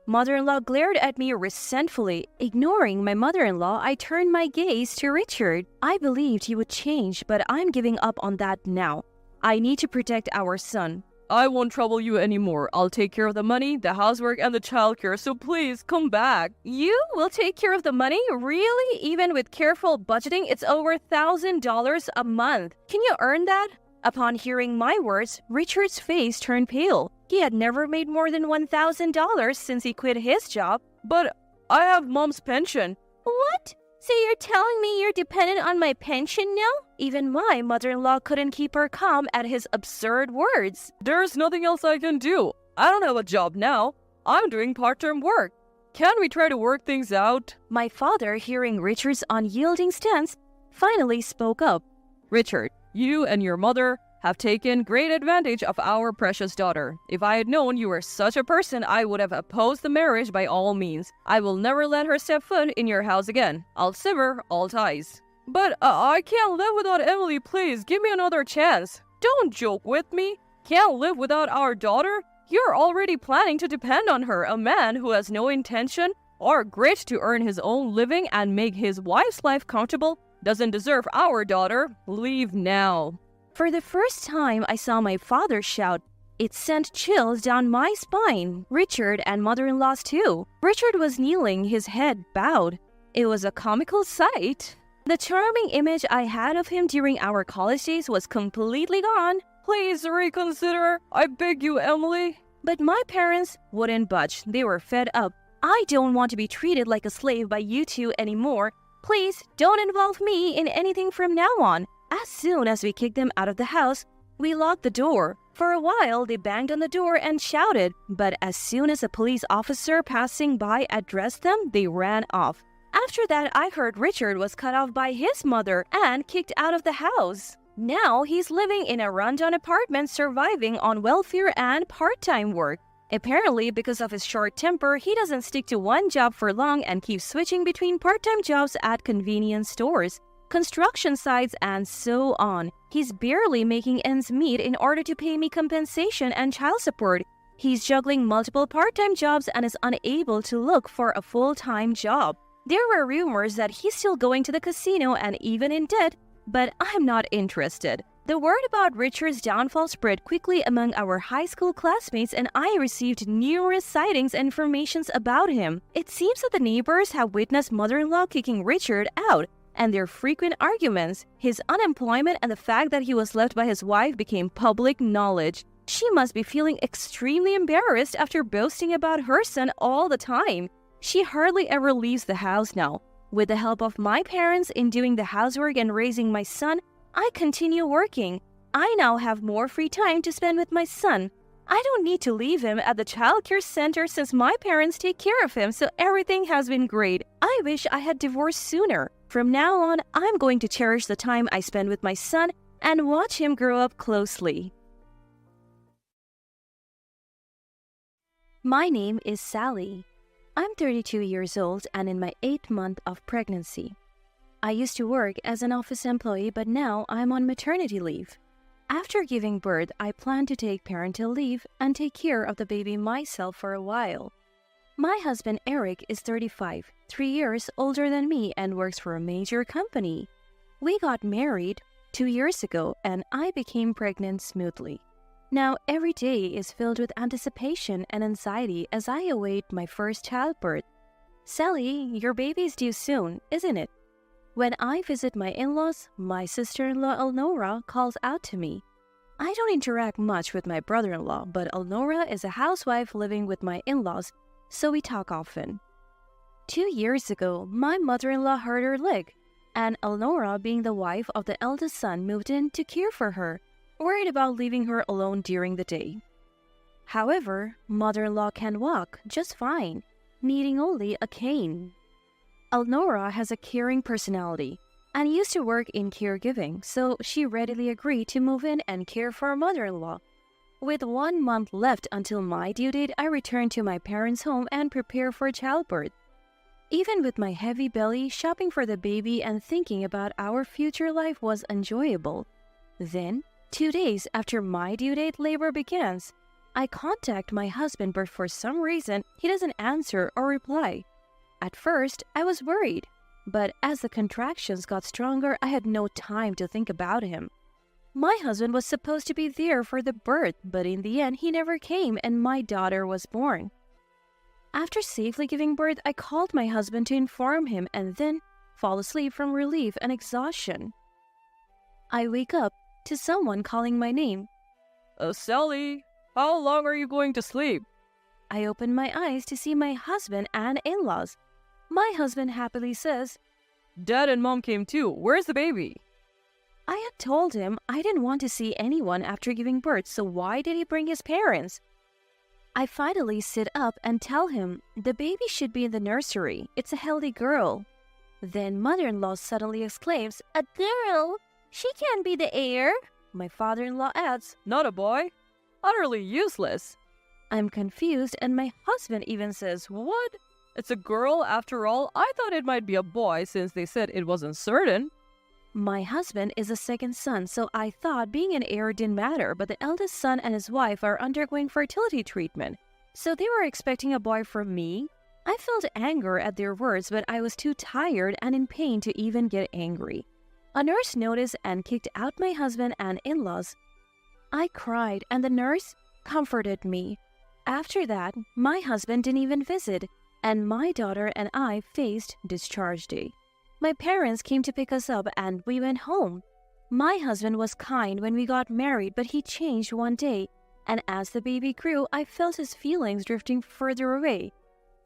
Mother-in-law glared at me resentfully. Ignoring my mother-in-law, I turned my gaze to Richard. I believed he would change, but I'm giving up on that now. I need to protect our son. I won't trouble you anymore. I'll take care of the money, the housework, and the childcare, so please come back. You will take care of the money? Really? Even with careful budgeting, it's over $1,000 a month. Can you earn that? Upon hearing my words, Richard's face turned pale. He had never made more than $1,000 since he quit his job. But I have mom's pension. What? So you're telling me you're dependent on my pension now? Even my mother-in-law couldn't keep her calm at his absurd words. There's nothing else I can do. I don't have a job now. I'm doing part-time work. Can't we try to work things out? My father, hearing Richard's unyielding stance, finally spoke up. Richard, you and your mother have taken great advantage of our precious daughter. If I had known you were such a person, I would have opposed the marriage by all means. I will never let her step foot in your house again. I'll sever all ties. But I can't live without Emily. Please, give me another chance. Don't joke with me. Can't live without our daughter? You're already planning to depend on her, a man who has no intention or grit to earn his own living and make his wife's life comfortable. doesn't deserve our daughter. Leave now. For the first time I saw my father shout. It sent chills down my spine. Richard and mother-in-law's too. Richard was kneeling, his head bowed. It was a comical sight. The charming image I had of him during our college days was completely gone. Please reconsider. I beg you, Emily. But my parents wouldn't budge. They were fed up. I don't want to be treated like a slave by you two anymore. Please don't involve me in anything from now on. As soon as we kicked them out of the house, we locked the door. For a while, they banged on the door and shouted, but as soon as a police officer passing by addressed them, they ran off. After that, I heard Richard was cut off by his mother and kicked out of the house. Now he's living in a rundown apartment, surviving on welfare and part-time work. Apparently, because of his short temper, he doesn't stick to one job for long and keeps switching between part-time jobs at convenience stores, construction sites, and so on. He's barely making ends meet in order to pay me compensation and child support. He's juggling multiple part-time jobs and is unable to look for a full-time job. There were rumors that he's still going to the casino and even in debt, but I'm not interested. The word about Richard's downfall spread quickly among our high school classmates, and I received numerous sightings and informations about him. It seems that the neighbors have witnessed mother-in-law kicking Richard out, and their frequent arguments. His unemployment and the fact that he was left by his wife became public knowledge. She must be feeling extremely embarrassed after boasting about her son all the time. She hardly ever leaves the house now. With the help of my parents in doing the housework and raising my son, I continue working. I now have more free time to spend with my son. I don't need to leave him at the childcare center since my parents take care of him, so everything has been great. I wish I had divorced sooner. From now on, I'm going to cherish the time I spend with my son and watch him grow up closely. My name is Sally. I'm 32 years old and in my 8th month of pregnancy. I used to work as an office employee, but now I'm on maternity leave. After giving birth, I plan to take parental leave and take care of the baby myself for a while. My husband Eric is 35, 3 years older than me and works for a major company. We got married 2 years ago and I became pregnant smoothly. Now every day is filled with anticipation and anxiety as I await my first childbirth. Sally, your baby's due soon, isn't it? When I visit my in-laws, my sister-in-law Elnora calls out to me. I don't interact much with my brother-in-law, but Elnora is a housewife living with my in-laws, so we talk often. 2 years ago, my mother-in-law hurt her leg, and Elnora, being the wife of the eldest son, moved in to care for her, worried about leaving her alone during the day. However, mother-in-law can walk just fine, needing only a cane. Elnora has a caring personality and used to work in caregiving, so she readily agreed to move in and care for her mother-in-law. With 1 month left until my due date, I returned to my parents' home and prepare for childbirth. Even with my heavy belly, shopping for the baby and thinking about our future life was enjoyable. Then, 2 days after my due date, labor begins. I contact my husband, but for some reason, he doesn't answer or reply. At first, I was worried, but as the contractions got stronger, I had no time to think about him. My husband was supposed to be there for the birth, but in the end, he never came and my daughter was born. After safely giving birth, I called my husband to inform him and then fall asleep from relief and exhaustion. I wake up to someone calling my name. Sally, how long are you going to sleep? I open my eyes to see my husband and in-laws. My husband happily says, Dad and Mom came too. Where's the baby? I had told him I didn't want to see anyone after giving birth, so why did he bring his parents? I finally sit up and tell him the baby should be in the nursery. It's a healthy girl. Then mother-in-law suddenly exclaims, "A girl? She can't be the heir." My father-in-law adds, Not a boy? Utterly useless. I'm confused and my husband even says, What? It's a girl after all? I thought it might be a boy since they said it wasn't certain. My husband is a second son, so I thought being an heir didn't matter, but the eldest son and his wife are undergoing fertility treatment, so they were expecting a boy from me. I felt anger at their words, but I was too tired and in pain to even get angry. A nurse noticed and kicked out my husband and in-laws. I cried and the nurse comforted me. After that, my husband didn't even visit, and my daughter and I faced discharge day. My parents came to pick us up and we went home. My husband was kind when we got married, but he changed one day, and as the baby grew, I felt his feelings drifting further away.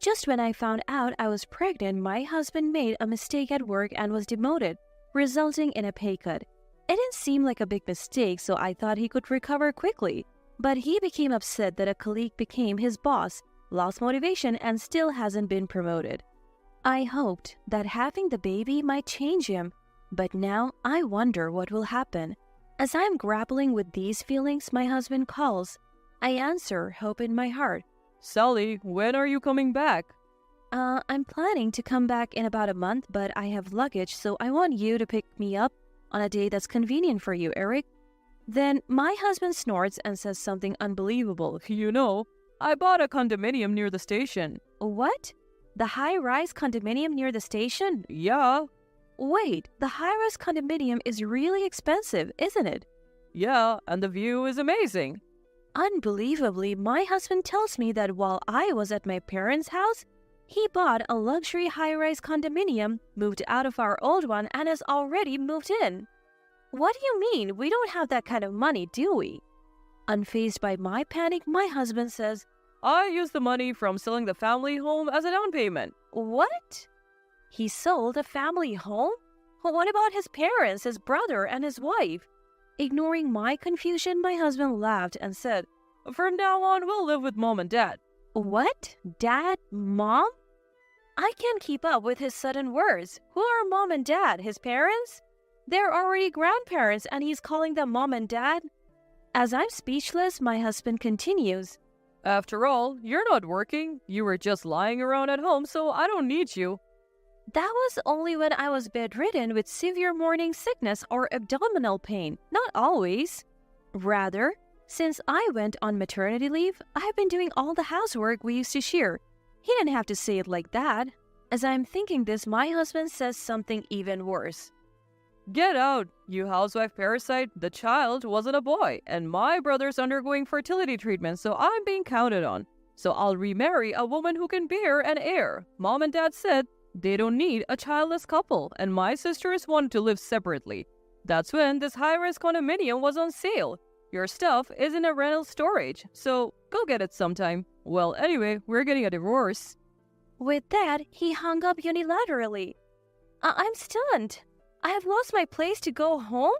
Just when I found out I was pregnant, my husband made a mistake at work and was demoted, resulting in a pay cut. It didn't seem like a big mistake, so I thought he could recover quickly. But he became upset that a colleague became his boss, lost motivation, and still hasn't been promoted. I hoped that having the baby might change him, but now I wonder what will happen. As I'm grappling with these feelings, my husband calls. I answer, hope in my heart. Sally, when are you coming back? I'm planning to come back in about a month, but I have luggage, so I want you to pick me up on a day that's convenient for you, Eric. Then my husband snorts and says something unbelievable. You know, I bought a condominium near the station. What? The high-rise condominium near the station? Yeah. Wait, the high-rise condominium is really expensive, isn't it? Yeah, and the view is amazing. Unbelievably, my husband tells me that while I was at my parents' house, he bought a luxury high-rise condominium, moved out of our old one, and has already moved in. What do you mean? We don't have that kind of money, do we? Unfazed by my panic, my husband says, I used the money from selling the family home as a down payment. What? He sold a family home? What about his parents, his brother, and his wife? Ignoring my confusion, my husband laughed and said, From now on, we'll live with mom and dad. What? Dad? Mom? I can't keep up with his sudden words. Who are mom and dad? His parents? They're already grandparents and he's calling them mom and dad? As I'm speechless, my husband continues. After all, you're not working. You were just lying around at home, so I don't need you. That was only when I was bedridden with severe morning sickness or abdominal pain, not always. Rather, since I went on maternity leave, I've been doing all the housework we used to share. He didn't have to say it like that. As I'm thinking this, my husband says something even worse. Get out, you housewife parasite. The child wasn't a boy, and my brother's undergoing fertility treatment, so I'm being counted on. So I'll remarry a woman who can bear an heir. Mom and dad said they don't need a childless couple, and my sisters wanted to live separately. That's when this high-rise condominium was on sale. Your stuff is in a rental storage, so go get it sometime. Well, anyway, we're getting a divorce. With that, he hung up unilaterally. I'm stunned. I have lost my place to go home?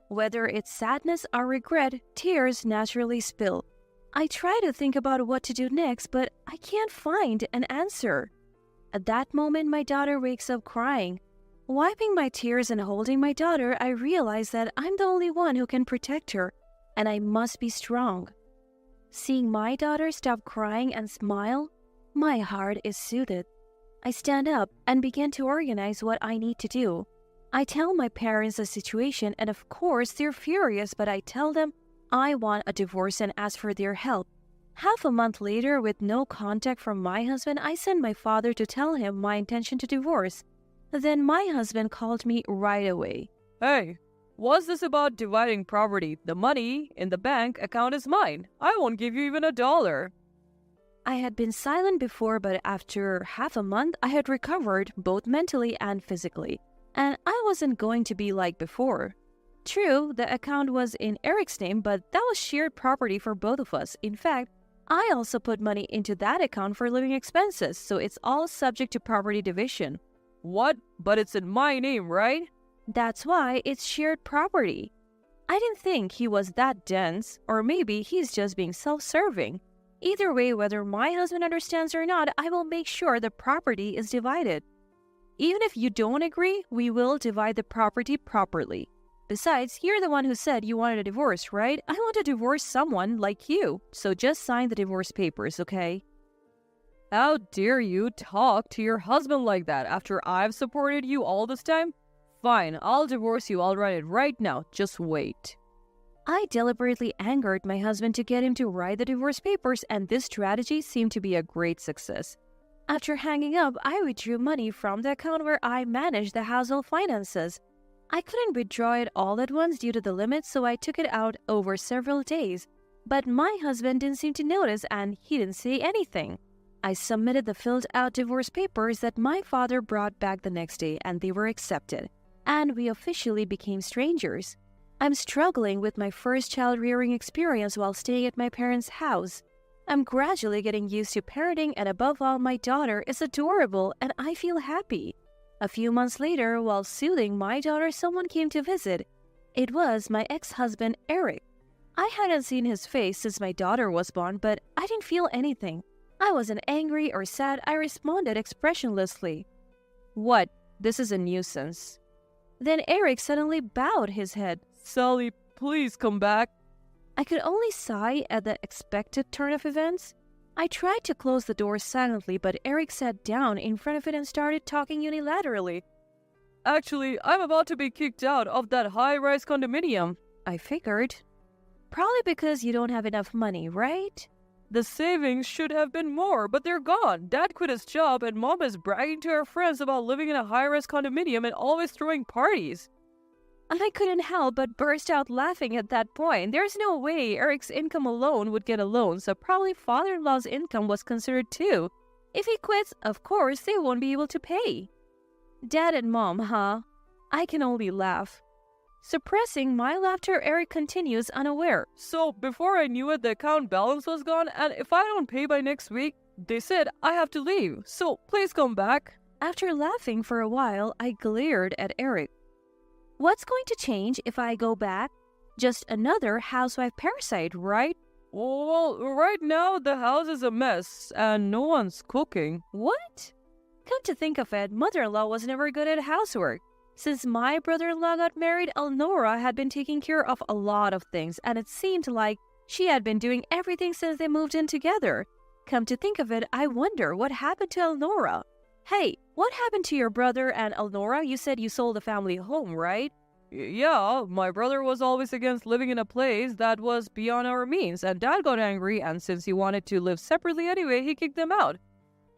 Whether it's sadness or regret, tears naturally spill. I try to think about what to do next, but I can't find an answer. At that moment, my daughter wakes up crying. Wiping my tears and holding my daughter, I realize that I'm the only one who can protect her, and I must be strong. Seeing my daughter stop crying and smile, my heart is soothed. I stand up and begin to organize what I need to do. I tell my parents the situation, and of course they're furious, but I tell them I want a divorce and ask for their help. Half a month later, with no contact from my husband, I sent my father to tell him my intention to divorce. Then my husband called me right away. Hey, what's this about dividing property? The money in the bank account is mine. I won't give you even $1. I had been silent before, but after half a month, I had recovered both mentally and physically. And I wasn't going to be like before. True, the account was in Eric's name, but that was shared property for both of us. In fact, I also put money into that account for living expenses, so it's all subject to property division. What? But it's in my name, right? That's why it's shared property. I didn't think he was that dense, or maybe he's just being self-serving. Either way, whether my husband understands or not, I will make sure the property is divided. Even if you don't agree, we will divide the property properly. Besides, you're the one who said you wanted a divorce, right? I want to divorce someone like you, so just sign the divorce papers, okay? How dare you talk to your husband like that after I've supported you all this time? Fine, I'll divorce you. I'll write it right now. Just wait. I deliberately angered my husband to get him to write the divorce papers, and this strategy seemed to be a great success. After hanging up, I withdrew money from the account where I managed the household finances. I couldn't withdraw it all at once due to the limit, so I took it out over several days. But my husband didn't seem to notice and he didn't say anything. I submitted the filled out divorce papers that my father brought back the next day and they were accepted. And we officially became strangers. I'm struggling with my first child rearing experience while staying at my parents' house. I'm gradually getting used to parenting and above all, my daughter is adorable and I feel happy. A few months later, while soothing my daughter, someone came to visit. It was my ex-husband, Eric. I hadn't seen his face since my daughter was born, but I didn't feel anything. I wasn't angry or sad. I responded expressionlessly. "What? This is a nuisance." Then Eric suddenly bowed his head. Sally, please come back. I could only sigh at the expected turn of events. I tried to close the door silently, but Eric sat down in front of it and started talking unilaterally. Actually, I'm about to be kicked out of that high-rise condominium. I figured. Probably because you don't have enough money, right? The savings should have been more, but they're gone. Dad quit his job and Mom is bragging to her friends about living in a high-rise condominium and always throwing parties. I couldn't help but burst out laughing at that point. There's no way Eric's income alone would get a loan, so probably father-in-law's income was considered too. If he quits, of course, they won't be able to pay. Dad and Mom, huh? I can only laugh. Suppressing my laughter, Eric continues unaware. So, before I knew it, the account balance was gone, and if I don't pay by next week, they said I have to leave. So, please come back. After laughing for a while, I glared at Eric. What's going to change if I go back? Just another housewife parasite, right? Well, right now the house is a mess, and no one's cooking. What? Come to think of it, mother-in-law was never good at housework. Since my brother-in-law got married, Elnora had been taking care of a lot of things, and it seemed like she had been doing everything since they moved in together. Come to think of it, I wonder what happened to Elnora. Hey, what happened to your brother and Elnora? You said you sold the family home, right? Yeah, my brother was always against living in a place that was beyond our means, and Dad got angry, and since he wanted to live separately anyway, he kicked them out.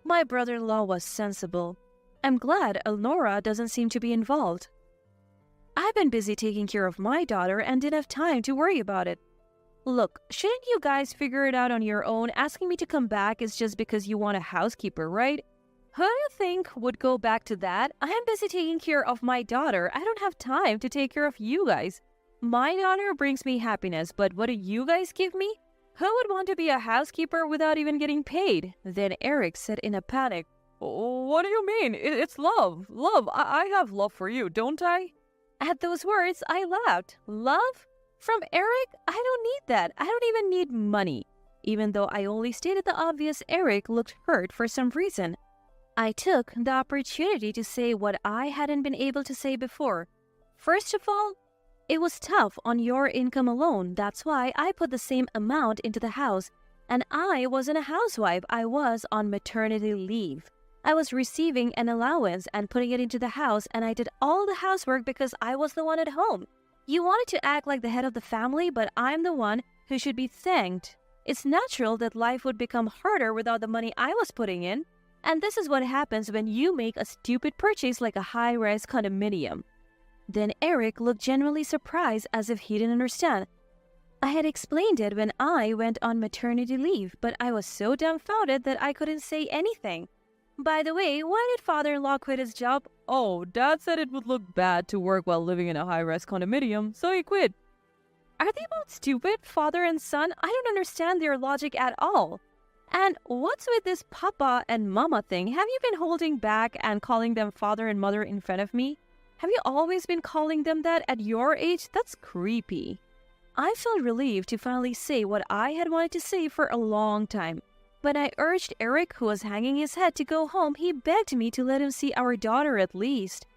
My brother-in-law was sensible. I'm glad Elnora doesn't seem to be involved. I've been busy taking care of my daughter and didn't have time to worry about it. Look, shouldn't you guys figure it out on your own? Asking me to come back is just because you want a housekeeper, right? Who do you think would go back to that? I am busy taking care of my daughter. I don't have time to take care of you guys. My daughter brings me happiness, but what do you guys give me? Who would want to be a housekeeper without even getting paid? Then Eric said in a panic, What do you mean? It's love. Love. I have love for you, don't I? At those words, I laughed. Love? From Eric? I don't need that. I don't even need money. Even though I only stated the obvious, Eric looked hurt for some reason. I took the opportunity to say what I hadn't been able to say before. First of all, it was tough on your income alone. That's why I put the same amount into the house. And I wasn't a housewife. I was on maternity leave. I was receiving an allowance and putting it into the house, and I did all the housework because I was the one at home. You wanted to act like the head of the family, but I'm the one who should be thanked. It's natural that life would become harder without the money I was putting in. And this is what happens when you make a stupid purchase like a high-rise condominium. Then Eric looked genuinely surprised as if he didn't understand. I had explained it when I went on maternity leave, but I was so dumbfounded that I couldn't say anything. By the way, why did father-in-law quit his job? Oh, Dad said it would look bad to work while living in a high-rise condominium, so he quit. Are they both stupid, father and son? I don't understand their logic at all. And what's with this papa and mama thing? Have you been holding back and calling them father and mother in front of me? Have you always been calling them that at your age? That's creepy. I felt relieved to finally say what I had wanted to say for a long time. When I urged Eric, who was hanging his head, to go home, he begged me to let him see our daughter at least.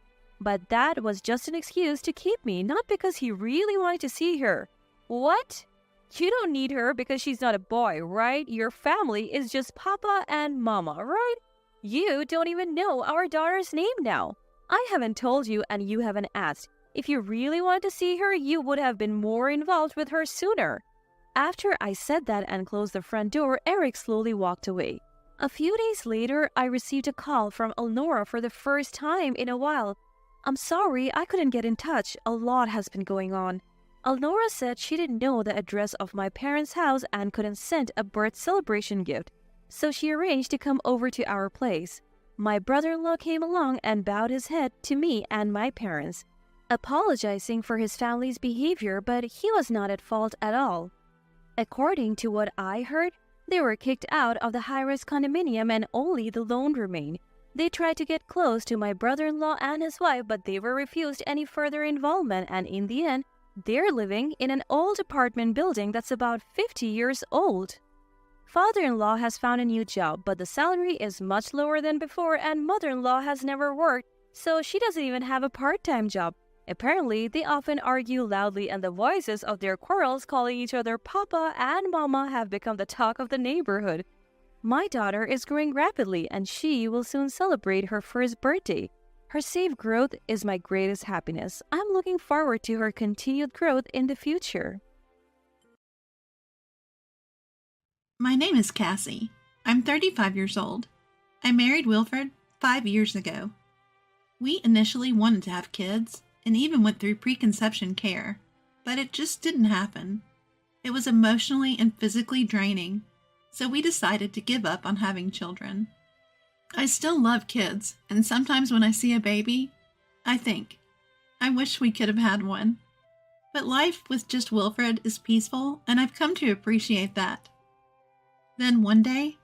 But that was just an excuse to keep me, not because he really wanted to see her. What? You don't need her because she's not a boy, right? Your family is just Papa and Mama, right? You don't even know our daughter's name now. I haven't told you and you haven't asked. If you really wanted to see her, you would have been more involved with her sooner. After I said that and closed the front door, Eric slowly walked away. A few days later, I received a call from Elnora for the first time in a while. I'm sorry, I couldn't get in touch. A lot has been going on. Elnora said she didn't know the address of my parents' house and couldn't send a birth celebration gift, so she arranged to come over to our place. My brother-in-law came along and bowed his head to me and my parents, apologizing for his family's behavior, but he was not at fault at all. According to what I heard, they were kicked out of the high-rise condominium and only the loan remained. They tried to get close to my brother-in-law and his wife, but they were refused any further involvement, and in the end, they're living in an old apartment building that's about 50 years old. Father-in-law has found a new job, but the salary is much lower than before, and mother-in-law has never worked, so she doesn't even have a part-time job. Apparently, they often argue loudly, and the voices of their quarrels calling each other Papa and Mama have become the talk of the neighborhood. My daughter is growing rapidly, and she will soon celebrate her first birthday. Her safe growth is my greatest happiness. I'm looking forward to her continued growth in the future. My name is Cassie. I'm 35 years old. I married Wilfred 5 years ago. We initially wanted to have kids and even went through preconception care, but it just didn't happen. It was emotionally and physically draining, so we decided to give up on having children. I still love kids, and sometimes when I see a baby, I think, I wish we could have had one. But life with just Wilfred is peaceful, and I've come to appreciate that. Then one day,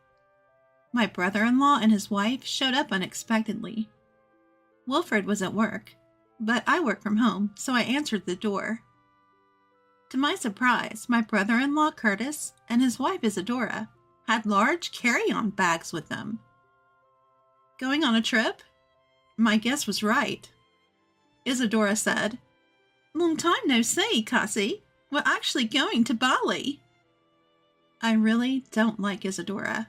my brother-in-law and his wife showed up unexpectedly. Wilfred was at work, but I work from home, so I answered the door. To my surprise, my brother-in-law Curtis and his wife Isadora had large carry-on bags with them. Going on a trip? My guess was right. Isadora said, "Long time no see, Cassie. We're actually going to Bali." I really don't like Isadora.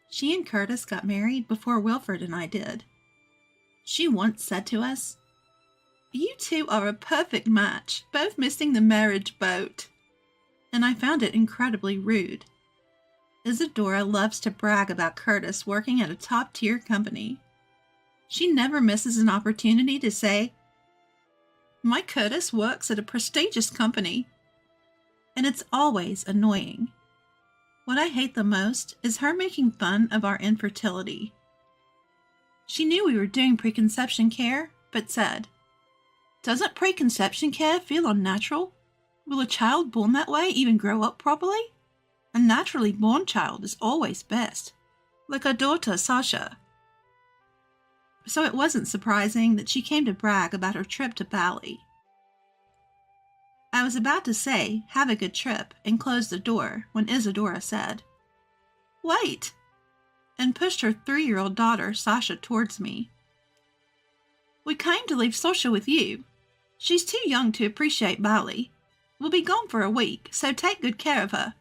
She and Curtis got married before Wilfred and I did. She once said to us, "You two are a perfect match, both missing the marriage boat." And I found it incredibly rude. Isadora loves to brag about Curtis working at a top-tier company. She never misses an opportunity to say, "My Curtis works at a prestigious company." And it's always annoying. What I hate the most is her making fun of our infertility. She knew we were doing preconception care, but said, "Doesn't preconception care feel unnatural? Will a child born that way even grow up properly? A naturally born child is always best, like our daughter Sasha." So it wasn't surprising that she came to brag about her trip to Bali. I was about to say, "Have a good trip," and close the door when Isadora said, "Wait," and pushed her 3-year-old daughter Sasha towards me. "We came to leave Sasha with you. She's too young to appreciate Bali. We'll be gone for a week, so take good care of her."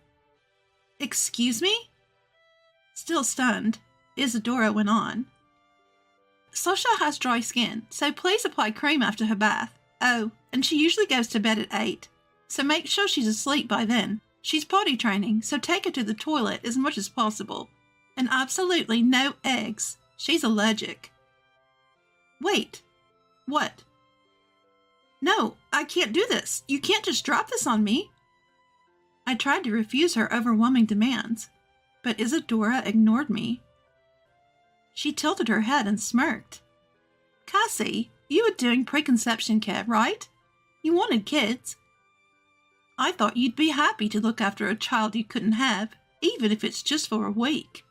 "Excuse me?" Still stunned, Isadora went on. "Sasha has dry skin, so please apply cream after her bath. Oh, and she usually goes to bed at 8, so make sure she's asleep by then. She's potty training, so take her to the toilet as much as possible. And absolutely no eggs. She's allergic." "Wait. What?" "No, I can't do this. You can't just drop this on me." I tried to refuse her overwhelming demands, but Isadora ignored me. She tilted her head and smirked. "Cassie, you were doing preconception care, right? You wanted kids. I thought you'd be happy to look after a child you couldn't have, even if it's just for a week."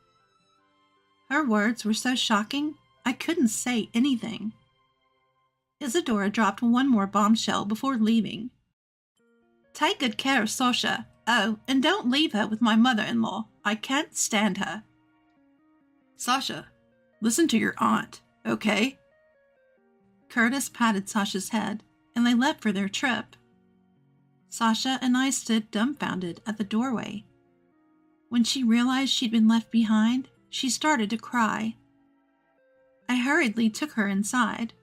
Her words were so shocking, I couldn't say anything. Isadora dropped one more bombshell before leaving. "Take good care of Sasha. Oh, and don't leave her with my mother-in-law. I can't stand her." "Sasha, listen to your aunt, okay?" Curtis patted Sasha's head, and they left for their trip. Sasha and I stood dumbfounded at the doorway. When she realized she'd been left behind, she started to cry. I hurriedly took her inside.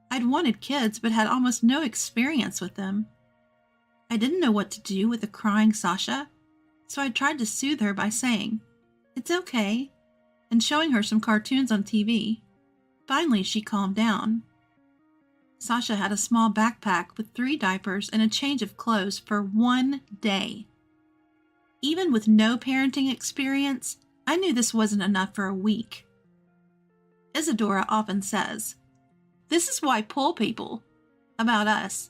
I'd wanted kids but had almost no experience with them. I didn't know what to do with a crying Sasha, so I tried to soothe her by saying, "It's okay," and showing her some cartoons on TV. Finally, she calmed down. Sasha had a small backpack with 3 diapers and a change of clothes for 1 day. Even with no parenting experience, I knew this wasn't enough for a week. Isadora often says, "This is why poor people," about us.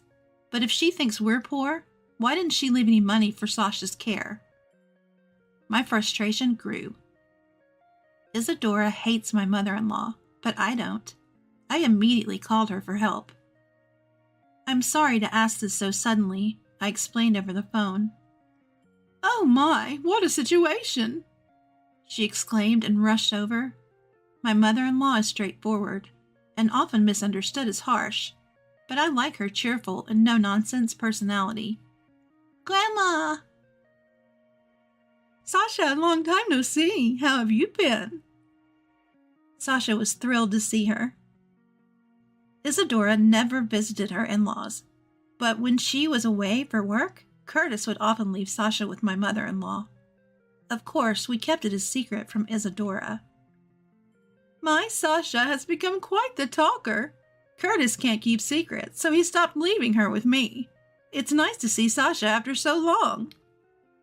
But if she thinks we're poor, why didn't she leave any money for Sasha's care? My frustration grew. Isadora hates my mother-in-law, but I don't. I immediately called her for help. "I'm sorry to ask this so suddenly," I explained over the phone. "Oh my, what a situation!" she exclaimed and rushed over. My mother-in-law is straightforward, and often misunderstood as harsh, but I like her cheerful and no-nonsense personality. "Grandma!" "Sasha, long time no see. How have you been?" Sasha was thrilled to see her. Isadora never visited her in-laws, but when she was away for work, Curtis would often leave Sasha with my mother-in-law. Of course, we kept it a secret from Isadora. "My Sasha has become quite the talker. Curtis can't keep secrets, so he stopped leaving her with me. It's nice to see Sasha after so long,"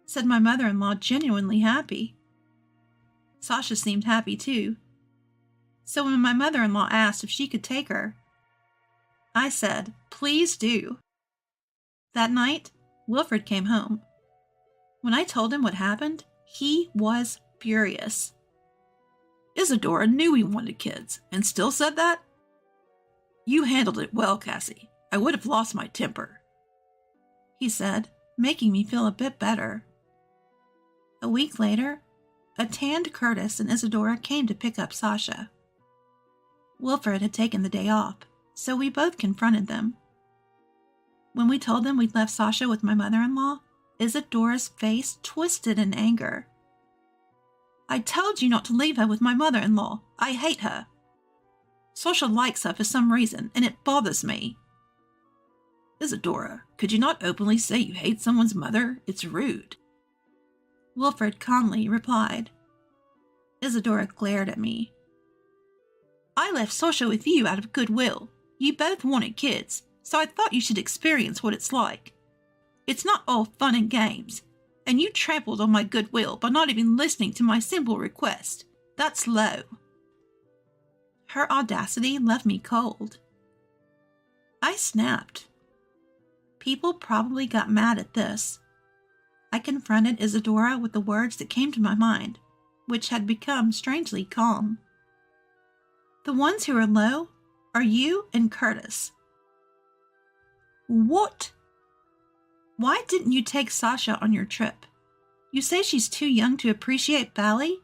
said my mother-in-law, genuinely happy. Sasha seemed happy too. So when my mother-in-law asked if she could take her, I said, "Please do." That night, Wilfred came home. When I told him what happened, he was furious. "Isadora knew we wanted kids, and still said that? You handled it well, Cassie. I would have lost my temper," he said, making me feel a bit better. A week later, a tanned Curtis and Isadora came to pick up Sasha. Wilfred had taken the day off, so we both confronted them. When we told them we'd left Sasha with my mother-in-law, Isadora's face twisted in anger. "I told you not to leave her with my mother-in-law. I hate her. Sasha likes her for some reason, and it bothers me." "Isadora, could you not openly say you hate someone's mother? It's rude," Wilfred calmly replied. Isadora glared at me. "I left Sasha with you out of goodwill. You both wanted kids, so I thought you should experience what it's like. It's not all fun and games, and you trampled on my goodwill by not even listening to my simple request. That's low." Her audacity left me cold. I snapped. People probably got mad at this. I confronted Isadora with the words that came to my mind, which had become strangely calm. "The ones who are low are you and Curtis." "What? Why didn't you take Sasha on your trip? You say she's too young to appreciate ballet,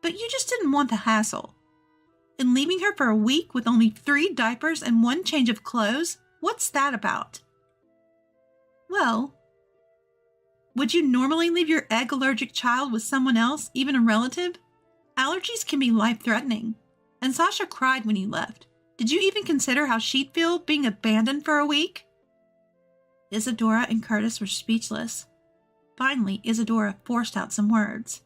but you just didn't want the hassle. And leaving her for a week with only 3 diapers and 1 change of clothes, what's that about?" "Well, would you normally leave your egg-allergic child with someone else, even a relative? Allergies can be life-threatening. And Sasha cried when you left. Did you even consider how she'd feel being abandoned for a week?" Isadora and Curtis were speechless. Finally, Isadora forced out some words.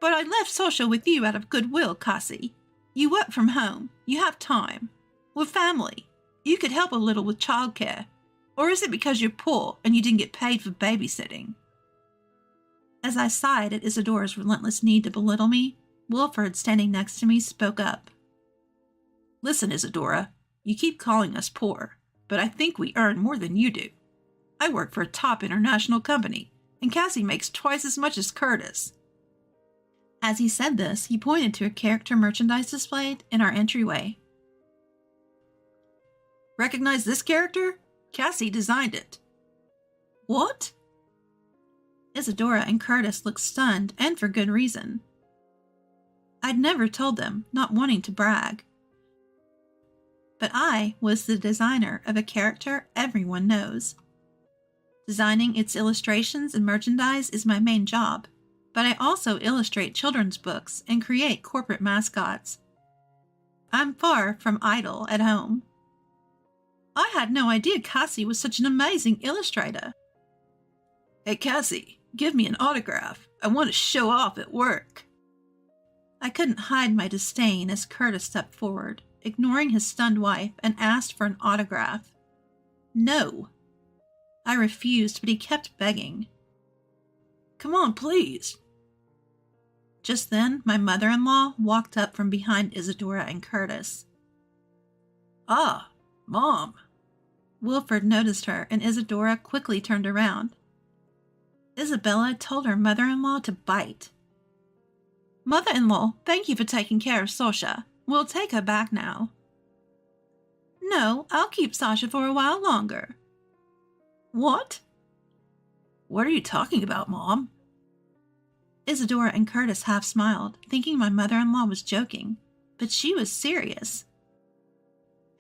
"But I left Sasha with you out of goodwill, Cassie. You work from home. You have time. We're family. You could help a little with childcare. Or is it because you're poor and you didn't get paid for babysitting?" As I sighed at Isadora's relentless need to belittle me, Wilfred, standing next to me, spoke up. "Listen, Isadora, you keep calling us poor, but I think we earn more than you do. I work for a top international company, and Cassie makes twice as much as Curtis." As he said this, he pointed to a character merchandise displayed in our entryway. "Recognize this character? Cassie designed it." "What?" Isadora and Curtis looked stunned, and for good reason. I'd never told them, not wanting to brag. But I was the designer of a character everyone knows. Designing its illustrations and merchandise is my main job, but I also illustrate children's books and create corporate mascots. I'm far from idle at home. I had no idea Cassie was such an amazing illustrator. "Hey, Cassie, give me an autograph. I want to show off at work." I couldn't hide my disdain as Curtis stepped forward. ignoring his stunned wife, and asked for an autograph. No. I refused, but he kept begging. Come on, please. Just then, my mother-in-law walked up from behind Isadora and Curtis. Ah, Mom. Wilfred noticed her, and Isadora quickly turned around. Isabella told her mother-in-law to bite. Mother-in-law, thank you for taking care of Sasha. We'll take her back now. No, I'll keep Sasha for a while longer. What? What are you talking about, Mom? Isadora and Curtis half smiled, thinking my mother-in-law was joking, but she was serious.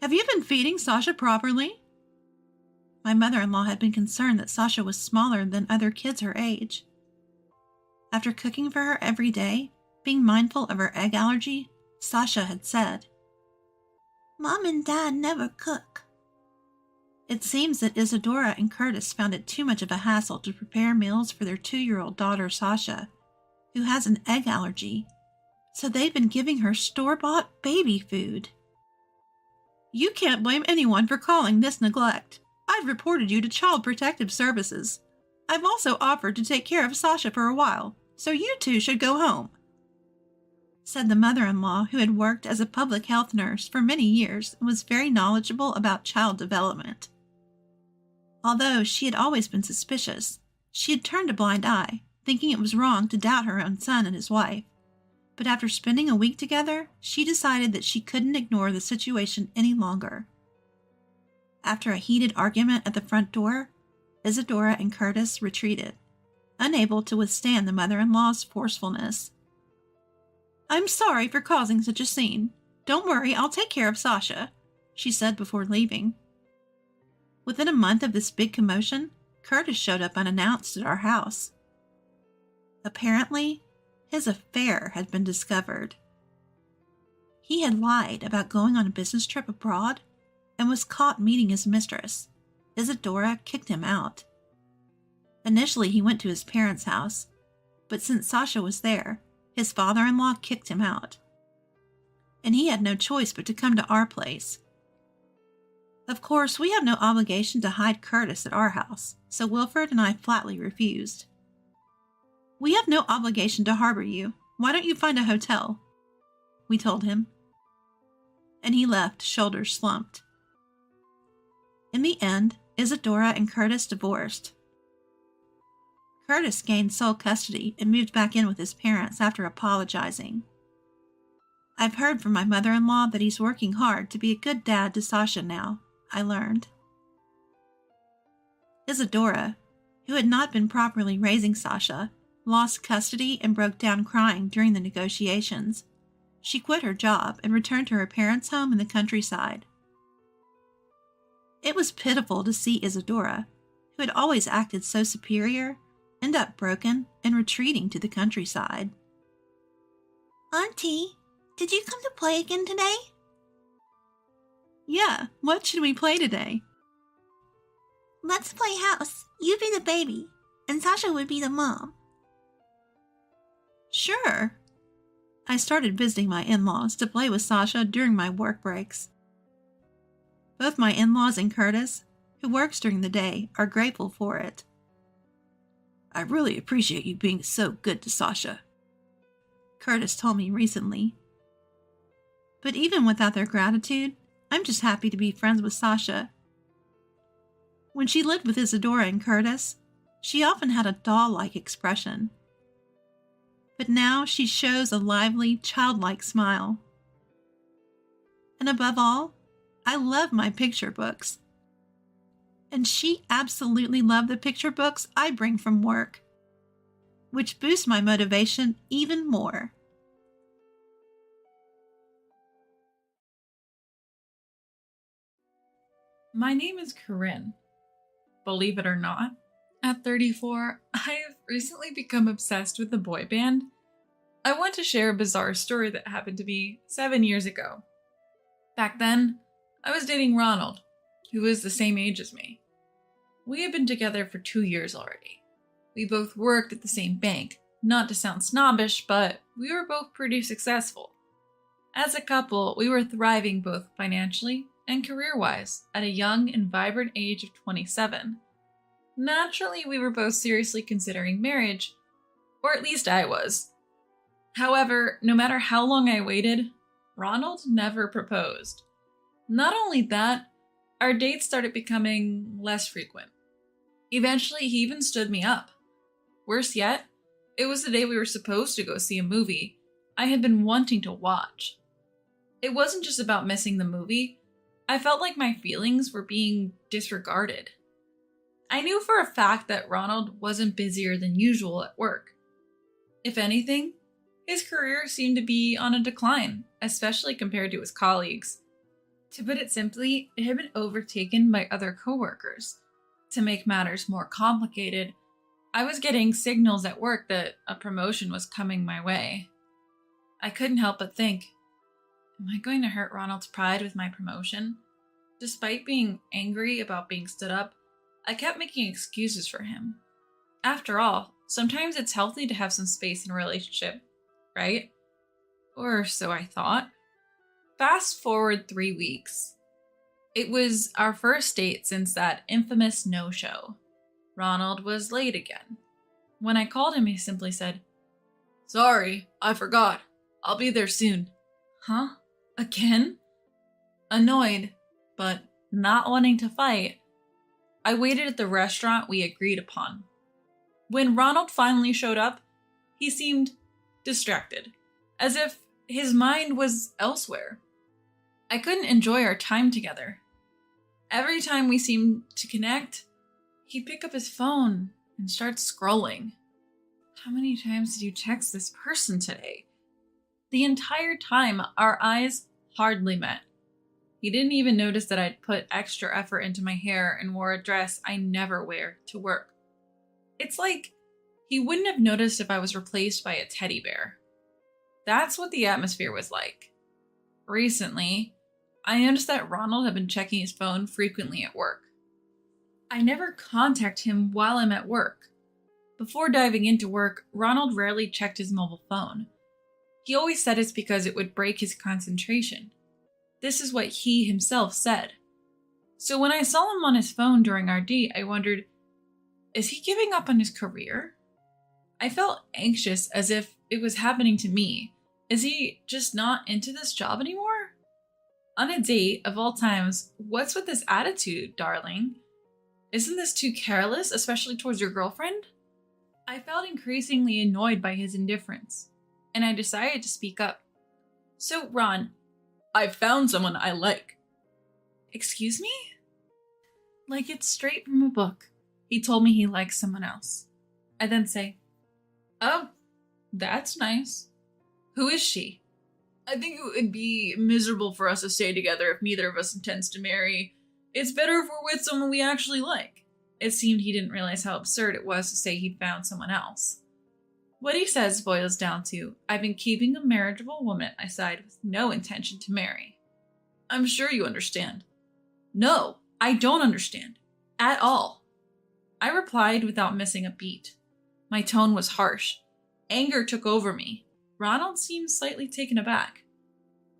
Have you been feeding Sasha properly? My mother-in-law had been concerned that Sasha was smaller than other kids her age. After cooking for her every day, being mindful of her egg allergy, Sasha had said, Mom and Dad never cook. It seems that Isadora and Curtis found it too much of a hassle to prepare meals for their 2-year-old daughter Sasha, who has an egg allergy, so they've been giving her store-bought baby food. You can't blame anyone for calling this neglect. I've reported you to Child Protective Services. I've also offered to take care of Sasha for a while, so you two should go home, said the mother-in-law, who had worked as a public health nurse for many years and was very knowledgeable about child development. Although she had always been suspicious, she had turned a blind eye, thinking it was wrong to doubt her own son and his wife. But after spending a week together, she decided that she couldn't ignore the situation any longer. After a heated argument at the front door, Isadora and Curtis retreated, unable to withstand the mother-in-law's forcefulness. I'm sorry for causing such a scene. Don't worry, I'll take care of Sasha, she said before leaving. Within a month of this big commotion, Curtis showed up unannounced at our house. Apparently, his affair had been discovered. He had lied about going on a business trip abroad and was caught meeting his mistress. Isadora kicked him out. Initially, he went to his parents' house, but since Sasha was there, his father-in-law kicked him out, and he had no choice but to come to our place. Of course, we have no obligation to hide Curtis at our house, so Wilfred and I flatly refused. We have no obligation to harbor you. Why don't you find a hotel? We told him. And he left, shoulders slumped. In the end, Isadora and Curtis divorced. Curtis gained sole custody and moved back in with his parents after apologizing. I've heard from my mother-in-law that he's working hard to be a good dad to Sasha now, I learned. Isadora, who had not been properly raising Sasha, lost custody and broke down crying during the negotiations. She quit her job and returned to her parents' home in the countryside. It was pitiful to see Isadora, who had always acted so superior, end up broken and retreating to the countryside. Auntie, did you come to play again today? Yeah, what should we play today? Let's play house. You be the baby, and Sasha would be the mom. Sure. I started visiting my in-laws to play with Sasha during my work breaks. Both my in-laws and Curtis, who works during the day, are grateful for it. I really appreciate you being so good to Sasha, Curtis told me recently. But even without their gratitude, I'm just happy to be friends with Sasha. When she lived with Isadora and Curtis, she often had a doll-like expression. But now she shows a lively, childlike smile. And above all, I love my picture books. And she absolutely loved the picture books I bring from work, which boosts my motivation even more. My name is Corinne. Believe it or not, at 34, I have recently become obsessed with the boy band. I want to share a bizarre story that happened to me 7 years ago. Back then, I was dating Ronald, who was the same age as me. We had been together for 2 years already. We both worked at the same bank, not to sound snobbish, but we were both pretty successful. As a couple, we were thriving both financially and career-wise at a young and vibrant age of 27. Naturally, we were both seriously considering marriage, or at least I was. However, no matter how long I waited, Ronald never proposed. Not only that, our dates started becoming less frequent. Eventually, he even stood me up. Worse yet, it was the day we were supposed to go see a movie I had been wanting to watch. It wasn't just about missing the movie. I felt like my feelings were being disregarded. I knew for a fact that Ronald wasn't busier than usual at work. If anything, his career seemed to be on a decline, especially compared to his colleagues. To put it simply, it had been overtaken by other coworkers. To make matters more complicated, I was getting signals at work that a promotion was coming my way. I couldn't help but think, am I going to hurt Ronald's pride with my promotion? Despite being angry about being stood up, I kept making excuses for him. After all, sometimes it's healthy to have some space in a relationship, right? Or so I thought. Fast forward 3 weeks. It was our first date since that infamous no-show. Ronald was late again. When I called him, he simply said, "Sorry, I forgot. I'll be there soon." Huh? Again? Annoyed, but not wanting to fight, I waited at the restaurant we agreed upon. When Ronald finally showed up, he seemed distracted, as if his mind was elsewhere. I couldn't enjoy our time together. Every time we seemed to connect, he'd pick up his phone and start scrolling. How many times did you text this person today? The entire time, our eyes hardly met. He didn't even notice that I'd put extra effort into my hair and wore a dress I never wear to work. It's like he wouldn't have noticed if I was replaced by a teddy bear. That's what the atmosphere was like. Recently, I noticed that Ronald had been checking his phone frequently at work. I never contact him while I'm at work. Before diving into work, Ronald rarely checked his mobile phone. He always said it's because it would break his concentration. This is what he himself said. So when I saw him on his phone during our date, I wondered, is he giving up on his career? I felt anxious as if it was happening to me. Is he just not into this job anymore? On a date, of all times, what's with this attitude, darling? Isn't this too careless, especially towards your girlfriend? I felt increasingly annoyed by his indifference, and I decided to speak up. So, Ron, I've found someone I like. Excuse me? Like it's straight from a book. He told me he likes someone else. I then say, "Oh, that's nice. Who is she?" "I think it would be miserable for us to stay together if neither of us intends to marry. It's better if we're with someone we actually like." It seemed he didn't realize how absurd it was to say he'd found someone else. What he says boils down to, I've been keeping a marriageable woman at my side with no intention to marry. "I'm sure you understand." "No, I don't understand. At all." I replied without missing a beat. My tone was harsh. Anger took over me. Ronald seemed slightly taken aback.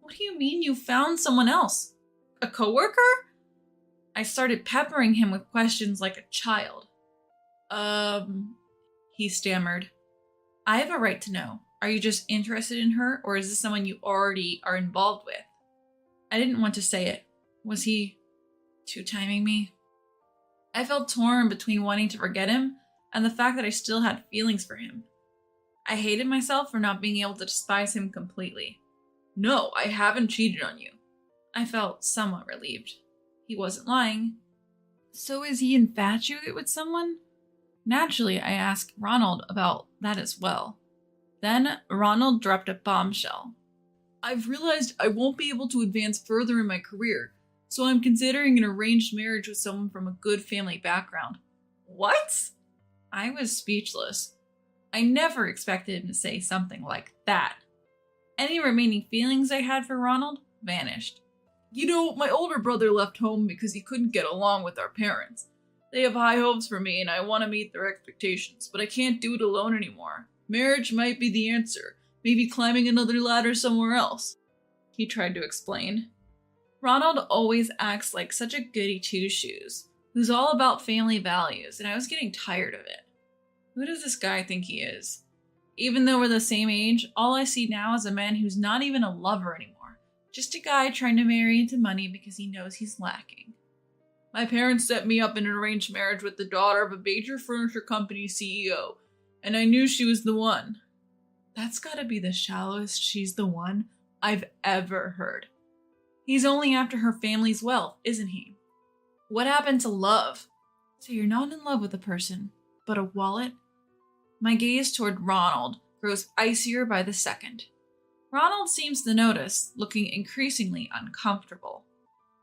"What do you mean you found someone else? A coworker?" I started peppering him with questions like a child. He stammered. "I have a right to know. Are you just interested in her, or is this someone you already are involved with?" I didn't want to say it. Was he two-timing me? I felt torn between wanting to forget him and the fact that I still had feelings for him. I hated myself for not being able to despise him completely. "No, I haven't cheated on you." I felt somewhat relieved. He wasn't lying. So is he infatuated with someone? Naturally, I asked Ronald about that as well. Then Ronald dropped a bombshell. "I've realized I won't be able to advance further in my career, so I'm considering an arranged marriage with someone from a good family background." What? I was speechless. I never expected him to say something like that. Any remaining feelings I had for Ronald vanished. "You know, my older brother left home because he couldn't get along with our parents. They have high hopes for me and I want to meet their expectations, but I can't do it alone anymore. Marriage might be the answer, maybe climbing another ladder somewhere else." he tried to explain. Ronald always acts like such a goody two-shoes, who's all about family values, and I was getting tired of it. Who does this guy think he is? Even though we're the same age, all I see now is a man who's not even a lover anymore. Just a guy trying to marry into money because he knows he's lacking. My parents set me up in an arranged marriage with the daughter of a major furniture company CEO, and I knew she was the one. That's gotta be the shallowest "she's the one" I've ever heard. He's only after her family's wealth, isn't he? What happened to love? So you're not in love with a person, but a wallet? My gaze toward Ronald grows icier by the second. Ronald seems to notice, looking increasingly uncomfortable.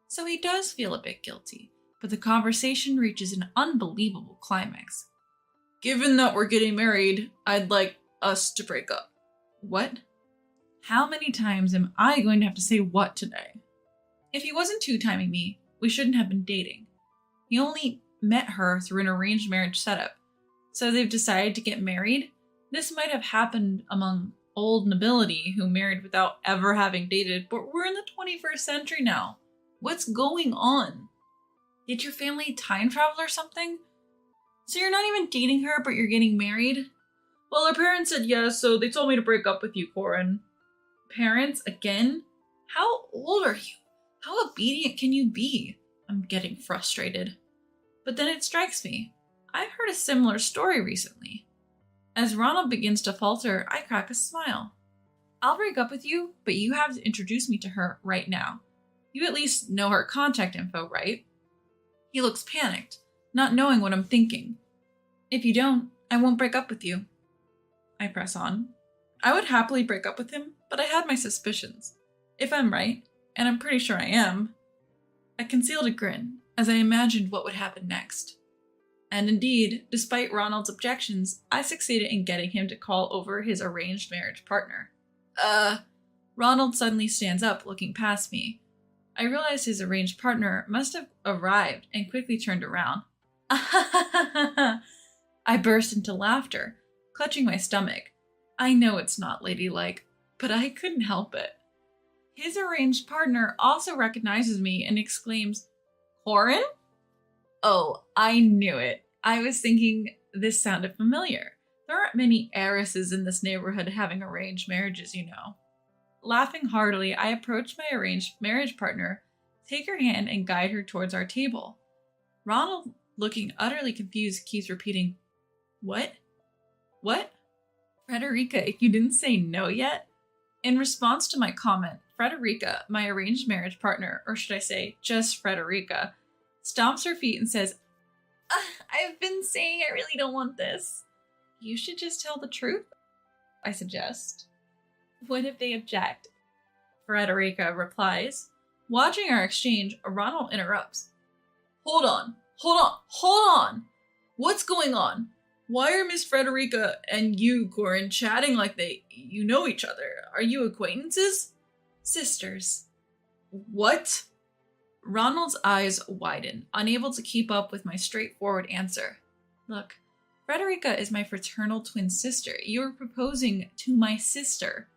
So he does feel a bit guilty, but the conversation reaches an unbelievable climax. Given that we're getting married, I'd like us to break up. What? How many times am I going to have to say what today? If he wasn't two-timing me, we shouldn't have been dating. He only met her through an arranged marriage setup. So they've decided to get married? This might have happened among old nobility who married without ever having dated, but we're in the 21st century now. What's going on? Did your family time travel or something? So you're not even dating her, but you're getting married? Well, our parents said yes, so they told me to break up with you, Corin. Parents? Again? How old are you? How obedient can you be? I'm getting frustrated. But then it strikes me. I've heard a similar story recently. As Ronald begins to falter, I crack a smile. I'll break up with you, but you have to introduce me to her right now. You at least know her contact info, right? He looks panicked, not knowing what I'm thinking. If you don't, I won't break up with you. I press on. I would happily break up with him, but I had my suspicions. If I'm right, and I'm pretty sure I am, I concealed a grin as I imagined what would happen next. And indeed, despite Ronald's objections, I succeeded in getting him to call over his arranged marriage partner. Ronald suddenly stands up, looking past me. I realize his arranged partner must have arrived and quickly turned around. I burst into laughter, clutching my stomach. I know it's not ladylike, but I couldn't help it. His arranged partner also recognizes me and exclaims, Corin? Oh, I knew it. I was thinking this sounded familiar. There aren't many heiresses in this neighborhood having arranged marriages, you know. Laughing heartily, I approach my arranged marriage partner, take her hand, and guide her towards our table. Ronald, looking utterly confused, keeps repeating, What? What? Frederica, you didn't say no yet? In response to my comment, Frederica, my arranged marriage partner, or should I say, just Frederica, stomps her feet and says, I've been saying I really don't want this. You should just tell the truth, I suggest. What if they object? Frederica replies. Watching our exchange, Ronald interrupts. Hold on. What's going on? Why are Miss Frederica and you, Corin, chatting like you know each other? Are you acquaintances? Sisters. What? Ronald's eyes widen, unable to keep up with my straightforward answer. Look, Frederica is my fraternal twin sister. You are proposing to my sister.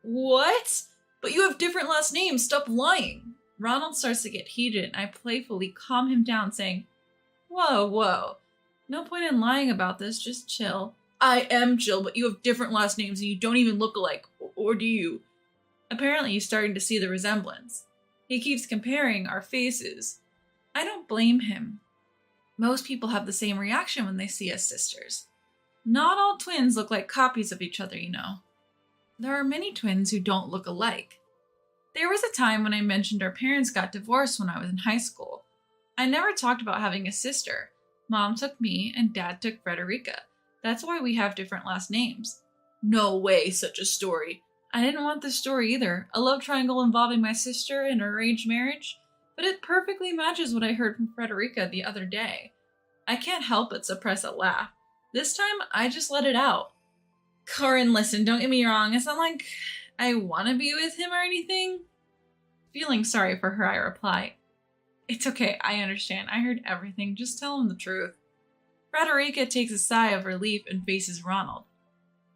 What? But you have different last names. Stop lying. Ronald starts to get heated, and I playfully calm him down, saying, Whoa. No point in lying about this. Just chill. I am chill, but you have different last names, and you don't even look alike. Or do you? Apparently, he's starting to see the resemblance. He keeps comparing our faces. I don't blame him. Most people have the same reaction when they see us sisters. Not all twins look like copies of each other, you know. There are many twins who don't look alike. There was a time when I mentioned our parents got divorced when I was in high school. I never talked about having a sister. Mom took me and Dad took Frederica. That's why we have different last names. No way, such a story. I didn't want this story either. A love triangle involving my sister and an arranged marriage. But it perfectly matches what I heard from Frederica the other day. I can't help but suppress a laugh. This time, I just let it out. Corin, listen, don't get me wrong. It's not like I want to be with him or anything. Feeling sorry for her, I reply, It's okay, I understand. I heard everything. Just tell him the truth. Frederica takes a sigh of relief and faces Ronald.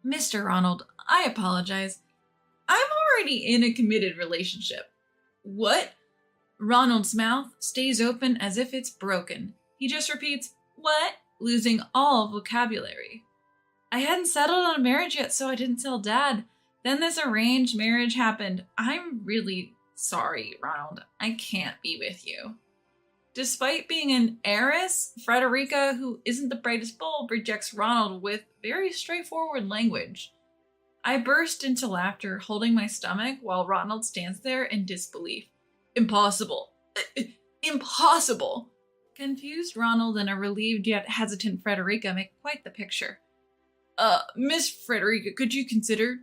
Mr. Ronald, I apologize. I'm already in a committed relationship. What? Ronald's mouth stays open as if it's broken. He just repeats, what? Losing all vocabulary. I hadn't settled on a marriage yet, so I didn't tell Dad. Then this arranged marriage happened. I'm really sorry, Ronald. I can't be with you. Despite being an heiress, Frederica, who isn't the brightest bulb, rejects Ronald with very straightforward language. I burst into laughter, holding my stomach while Ronald stands there in disbelief. Impossible. Impossible. Confused Ronald and a relieved yet hesitant Frederica make quite the picture. Miss Frederica, could you consider?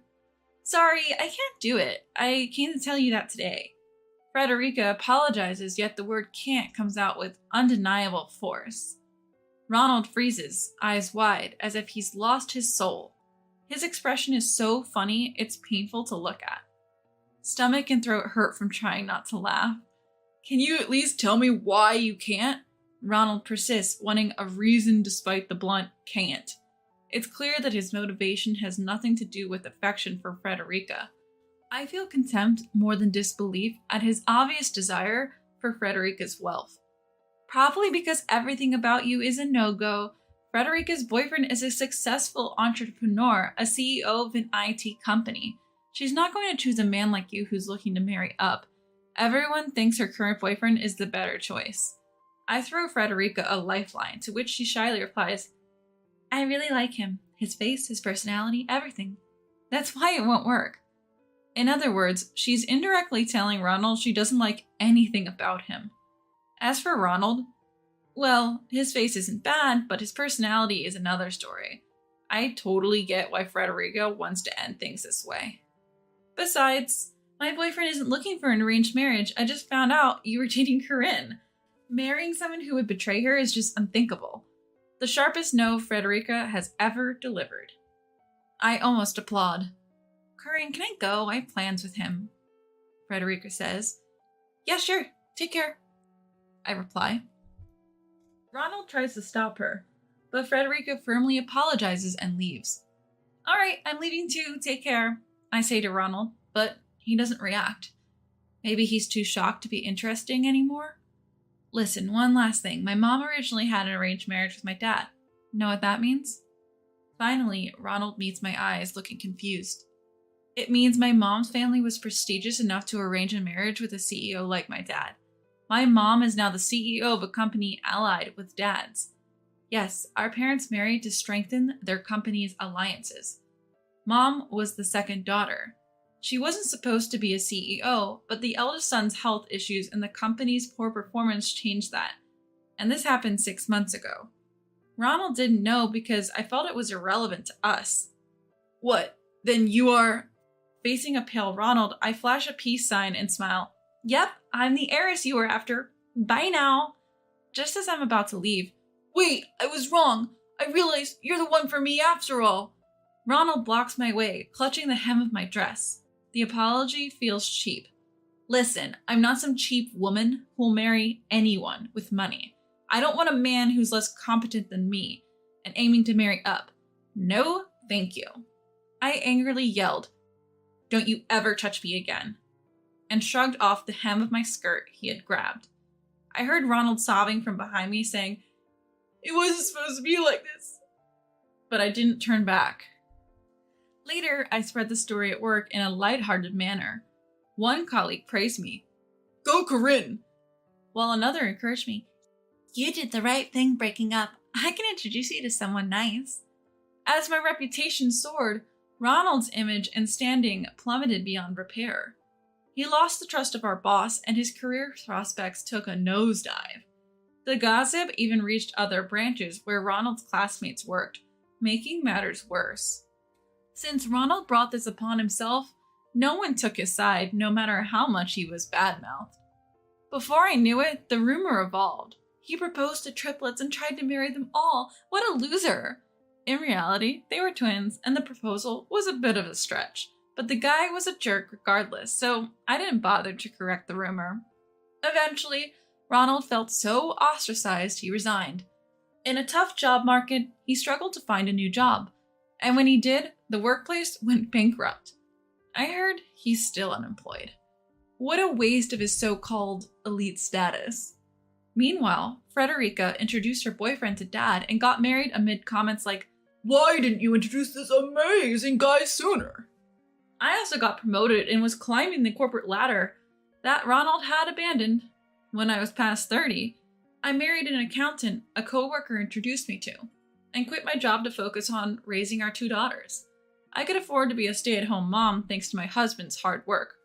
Sorry, I can't do it. I came to tell you that today. Frederica apologizes, yet the word can't comes out with undeniable force. Ronald freezes, eyes wide, as if he's lost his soul. His expression is so funny, it's painful to look at. Stomach and throat hurt from trying not to laugh. Can you at least tell me why you can't? Ronald persists, wanting a reason despite the blunt can't. It's clear that his motivation has nothing to do with affection for Frederica. I feel contempt more than disbelief at his obvious desire for Frederica's wealth. Probably because everything about you is a no-go, Frederica's boyfriend is a successful entrepreneur, a CEO of an IT company. She's not going to choose a man like you who's looking to marry up. Everyone thinks her current boyfriend is the better choice. I throw Frederica a lifeline, to which she shyly replies, I really like him. His face, his personality, everything. That's why it won't work. In other words, she's indirectly telling Ronald she doesn't like anything about him. As for Ronald, well, his face isn't bad, but his personality is another story. I totally get why Frederica wants to end things this way. Besides, my boyfriend isn't looking for an arranged marriage. I just found out you were dating Corinne. Marrying someone who would betray her is just unthinkable. The sharpest no Frederica has ever delivered. I almost applaud. Corinne, can I go? I have plans with him. Frederica says. Yeah, sure. Take care. I reply. Ronald tries to stop her, but Frederica firmly apologizes and leaves. All right, I'm leaving too. Take care, I say to Ronald, but he doesn't react. Maybe he's too shocked to be interesting anymore? Listen, one last thing. My mom originally had an arranged marriage with my dad. Know what that means? Finally, Ronald meets my eyes, looking confused. It means my mom's family was prestigious enough to arrange a marriage with a CEO like my dad. My mom is now the CEO of a company allied with Dad's. Yes, our parents married to strengthen their company's alliances. Mom was the second daughter. She wasn't supposed to be a CEO, but the eldest son's health issues and the company's poor performance changed that. And this happened 6 months ago. Ronald didn't know because I felt it was irrelevant to us. What? Then you are... Facing a pale Ronald, I flash a peace sign and smile. Yep, I'm the heiress you were after. Bye now. Just as I'm about to leave. Wait, I was wrong. I realized you're the one for me after all. Ronald blocks my way, clutching the hem of my dress. The apology feels cheap. Listen, I'm not some cheap woman who'll marry anyone with money. I don't want a man who's less competent than me and aiming to marry up. No, thank you. I angrily yelled, Don't you ever touch me again, and shrugged off the hem of my skirt he had grabbed. I heard Ronald sobbing from behind me saying, It wasn't supposed to be like this. But I didn't turn back. Later, I spread the story at work in a lighthearted manner. One colleague praised me. Go, Corinne! While another encouraged me. You did the right thing breaking up. I can introduce you to someone nice. As my reputation soared, Ronald's image and standing plummeted beyond repair. He lost the trust of our boss, and his career prospects took a nosedive. The gossip even reached other branches where Ronald's classmates worked, making matters worse. Since Ronald brought this upon himself, no one took his side, no matter how much he was bad-mouthed. Before I knew it, the rumor evolved. He proposed to triplets and tried to marry them all. What a loser! In reality, they were twins, and the proposal was a bit of a stretch. But the guy was a jerk regardless, so I didn't bother to correct the rumor. Eventually, Ronald felt so ostracized he resigned. In a tough job market, he struggled to find a new job. And when he did, the workplace went bankrupt. I heard he's still unemployed. What a waste of his so-called elite status. Meanwhile, Frederica introduced her boyfriend to Dad and got married amid comments like, "Why didn't you introduce this amazing guy sooner?" I also got promoted and was climbing the corporate ladder that Ronald had abandoned. When I was past 30, I married an accountant a coworker introduced me to, and quit my job to focus on raising our 2 daughters. I could afford to be a stay-at-home mom thanks to my husband's hard work.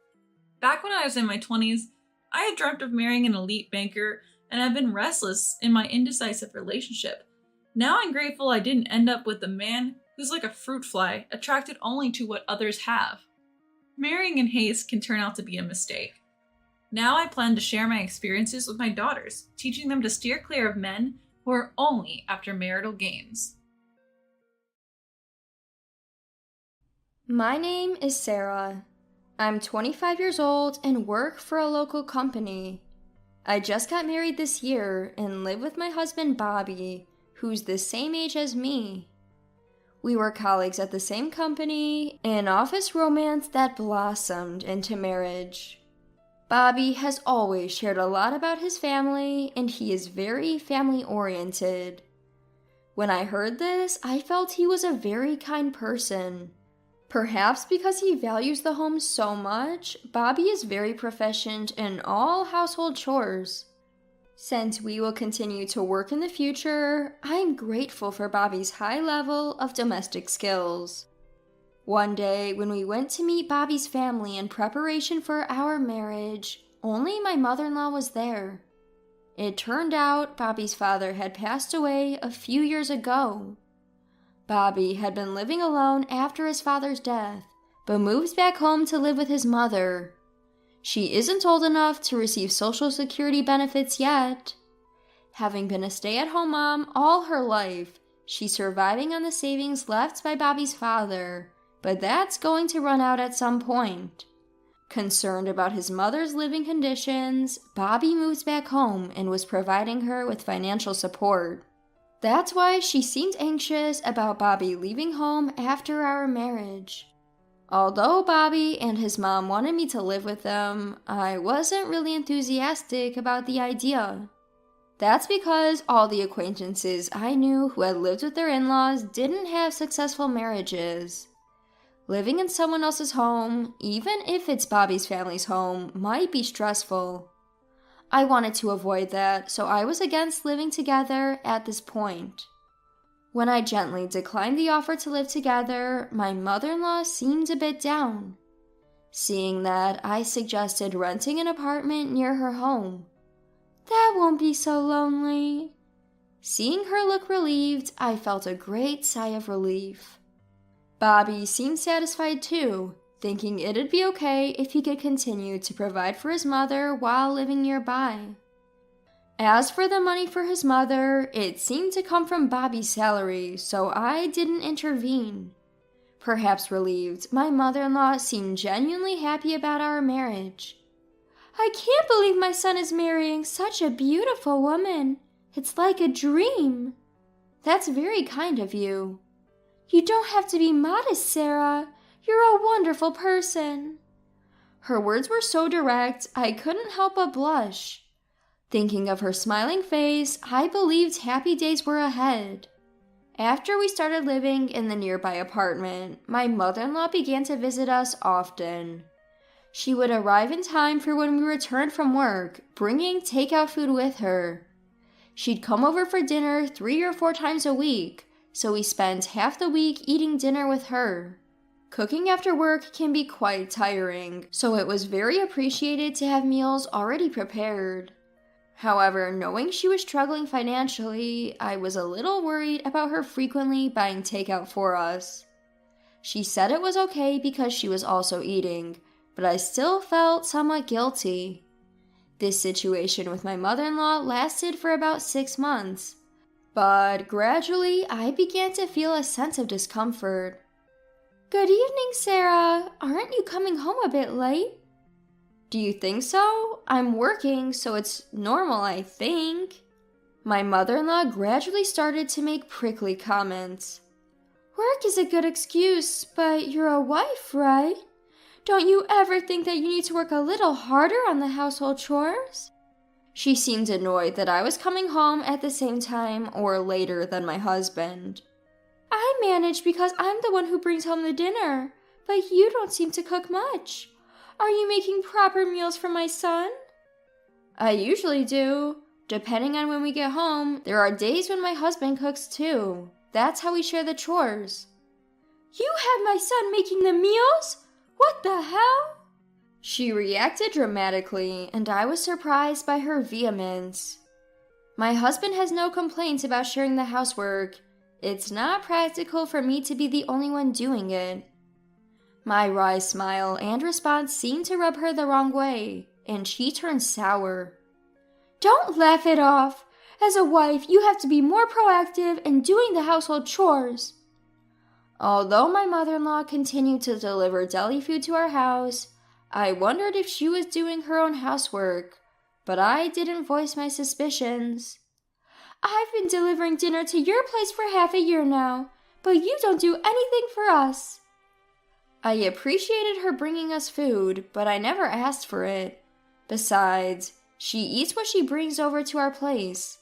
Back when I was in my 20s, I had dreamt of marrying an elite banker and have been restless in my indecisive relationship. Now I'm grateful I didn't end up with a man who's like a fruit fly, attracted only to what others have. Marrying in haste can turn out to be a mistake. Now I plan to share my experiences with my daughters, teaching them to steer clear of men who are only after marital gains. My name is Sarah. I'm 25 years old and work for a local company. I just got married this year and live with my husband Bobby, who's the same age as me. We were colleagues at the same company, an office romance that blossomed into marriage. Bobby has always shared a lot about his family, and he is very family-oriented. When I heard this, I felt he was a very kind person. Perhaps because he values the home so much, Bobby is very proficient in all household chores. Since we will continue to work in the future, I am grateful for Bobby's high level of domestic skills. One day, when we went to meet Bobby's family in preparation for our marriage, only my mother-in-law was there. It turned out Bobby's father had passed away a few years ago. Bobby had been living alone after his father's death, but moves back home to live with his mother. She isn't old enough to receive Social Security benefits yet. Having been a stay-at-home mom all her life, she's surviving on the savings left by Bobby's father, but that's going to run out at some point. Concerned about his mother's living conditions, Bobby moves back home and was providing her with financial support. That's why she seemed anxious about Bobby leaving home after our marriage. Although Bobby and his mom wanted me to live with them, I wasn't really enthusiastic about the idea. That's because all the acquaintances I knew who had lived with their in-laws didn't have successful marriages. Living in someone else's home, even if it's Bobby's family's home, might be stressful. I wanted to avoid that, so I was against living together at this point. When I gently declined the offer to live together, my mother-in-law seemed a bit down. Seeing that, I suggested renting an apartment near her home. That won't be so lonely. Seeing her look relieved, I felt a great sigh of relief. Bobby seemed satisfied too, thinking it'd be okay if he could continue to provide for his mother while living nearby. As for the money for his mother, it seemed to come from Bobby's salary, so I didn't intervene. Perhaps relieved, my mother-in-law seemed genuinely happy about our marriage. I can't believe my son is marrying such a beautiful woman. It's like a dream. That's very kind of you. You don't have to be modest, Sarah. You're a wonderful person. Her words were so direct, I couldn't help but blush. Thinking of her smiling face, I believed happy days were ahead. After we started living in the nearby apartment, my mother-in-law began to visit us often. She would arrive in time for when we returned from work, bringing takeout food with her. She'd come over for dinner 3 or 4 times a week, so we spent half the week eating dinner with her. Cooking after work can be quite tiring, so it was very appreciated to have meals already prepared. However, knowing she was struggling financially, I was a little worried about her frequently buying takeout for us. She said it was okay because she was also eating, but I still felt somewhat guilty. This situation with my mother-in-law lasted for about 6 months, but gradually I began to feel a sense of discomfort. Good evening, Sarah. Aren't you coming home a bit late? Do you think so? I'm working, so it's normal, I think. My mother-in-law gradually started to make prickly comments. Work is a good excuse, but you're a wife, right? Don't you ever think that you need to work a little harder on the household chores? She seemed annoyed that I was coming home at the same time or later than my husband. I manage because I'm the one who brings home the dinner, but you don't seem to cook much. Are you making proper meals for my son? I usually do. Depending on when we get home, there are days when my husband cooks too. That's how we share the chores. You have my son making the meals? What the hell? She reacted dramatically, and I was surprised by her vehemence. My husband has no complaints about sharing the housework. It's not practical for me to be the only one doing it. My wry smile and response seemed to rub her the wrong way, and she turned sour. Don't laugh it off. As a wife, you have to be more proactive in doing the household chores. Although my mother-in-law continued to deliver deli food to our house, I wondered if she was doing her own housework, but I didn't voice my suspicions. I've been delivering dinner to your place for half a year now, but you don't do anything for us. I appreciated her bringing us food, but I never asked for it. Besides, she eats what she brings over to our place.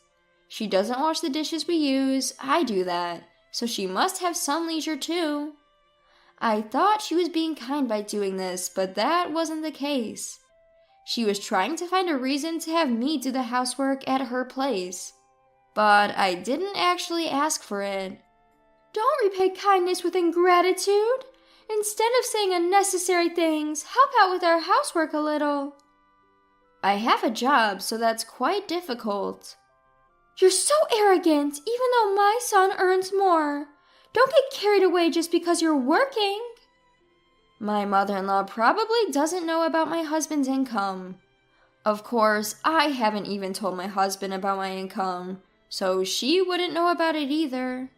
She doesn't wash the dishes we use, I do that, so she must have some leisure too. I thought she was being kind by doing this, but that wasn't the case. She was trying to find a reason to have me do the housework at her place. But I didn't actually ask for it. Don't repay kindness with ingratitude. Instead of saying unnecessary things, help out with our housework a little. I have a job, so that's quite difficult. You're so arrogant, even though my son earns more. Don't get carried away just because you're working. My mother-in-law probably doesn't know about my husband's income. Of course, I haven't even told my husband about my income, so she wouldn't know about it either.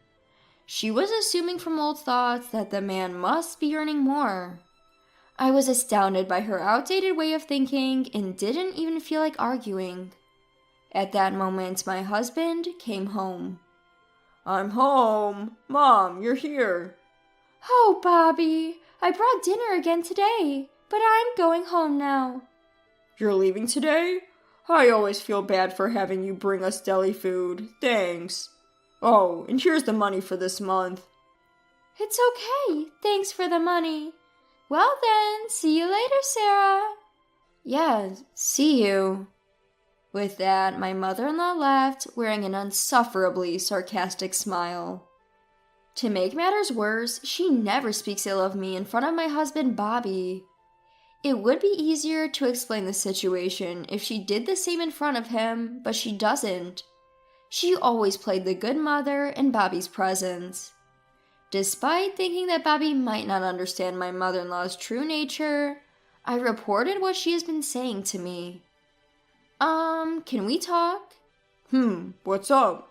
She was assuming from old thoughts that the man must be earning more. I was astounded by her outdated way of thinking and didn't even feel like arguing. At that moment, my husband came home. I'm home. Mom, you're here. Oh, Bobby, I brought dinner again today, but I'm going home now. You're leaving today? I always feel bad for having you bring us deli food. Thanks. Oh, and here's the money for this month. It's okay. Thanks for the money. Well then, see you later, Sarah. Yeah, see you. With that, my mother-in-law left, wearing an insufferably sarcastic smile. To make matters worse, she never speaks ill of me in front of my husband, Bobby. It would be easier to explain the situation if she did the same in front of him, but she doesn't. She always played the good mother in Bobby's presence. Despite thinking that Bobby might not understand my mother-in-law's true nature, I reported what she has been saying to me. Can we talk? What's up?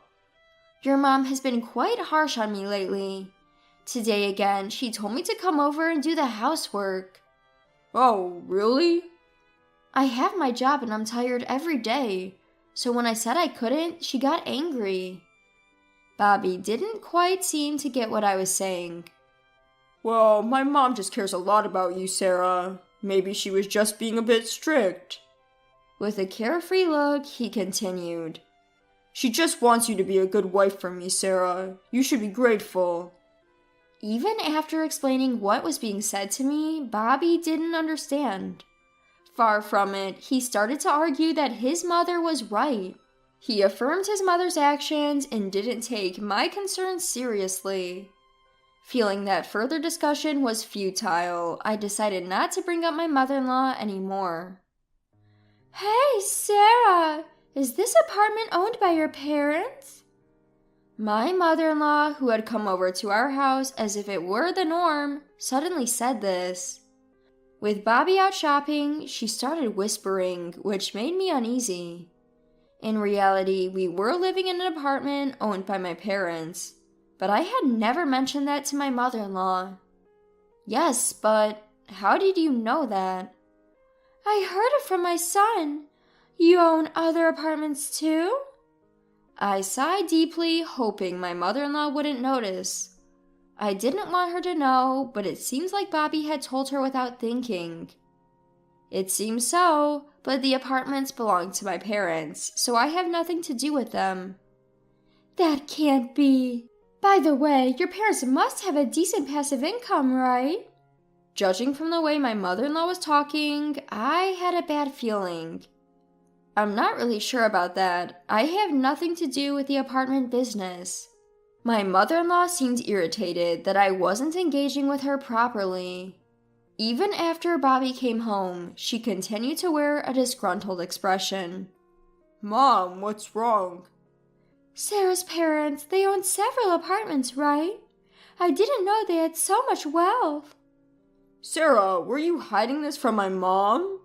Your mom has been quite harsh on me lately. Today again, she told me to come over and do the housework. Oh, really? I have my job and I'm tired every day, so when I said I couldn't, she got angry. Bobby didn't quite seem to get what I was saying. Well, my mom just cares a lot about you, Sarah. Maybe she was just being a bit strict. With a carefree look, he continued. She just wants you to be a good wife for me, Sarah. You should be grateful. Even after explaining what was being said to me, Bobby didn't understand. Far from it, he started to argue that his mother was right. He affirmed his mother's actions and didn't take my concerns seriously. Feeling that further discussion was futile, I decided not to bring up my mother-in-law anymore. Hey, Sarah! Is this apartment owned by your parents? My mother-in-law, who had come over to our house as if it were the norm, suddenly said this. With Bobby out shopping, she started whispering, which made me uneasy. In reality, we were living in an apartment owned by my parents, but I had never mentioned that to my mother-in-law. Yes, but how did you know that? I heard it from my son. You own other apartments too? I sighed deeply, hoping my mother-in-law wouldn't notice. I didn't want her to know, but it seems like Bobby had told her without thinking. It seems so, but the apartments belong to my parents, so I have nothing to do with them. That can't be. By the way, your parents must have a decent passive income, right? Judging from the way my mother-in-law was talking, I had a bad feeling. I'm not really sure about that. I have nothing to do with the apartment business. My mother-in-law seemed irritated that I wasn't engaging with her properly. Even after Bobby came home, she continued to wear a disgruntled expression. Mom, what's wrong? Sarah's parents, they own several apartments, right? I didn't know they had so much wealth. Sarah, were you hiding this from my mom?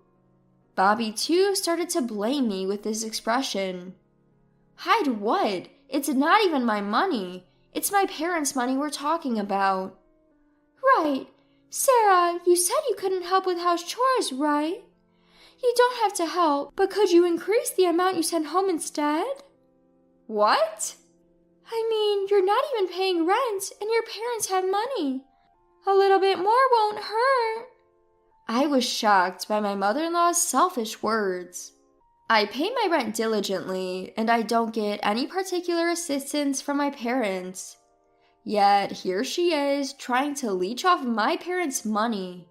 Bobby, too, started to blame me with this expression. Hide what? It's not even my money. It's my parents' money we're talking about. Right. Sarah, you said you couldn't help with house chores, right? You don't have to help, but could you increase the amount you send home instead? What? I mean, you're not even paying rent, and your parents have money. A little bit more won't hurt. I was shocked by my mother-in-law's selfish words. I pay my rent diligently, and I don't get any particular assistance from my parents. Yet here she is, trying to leech off my parents' money.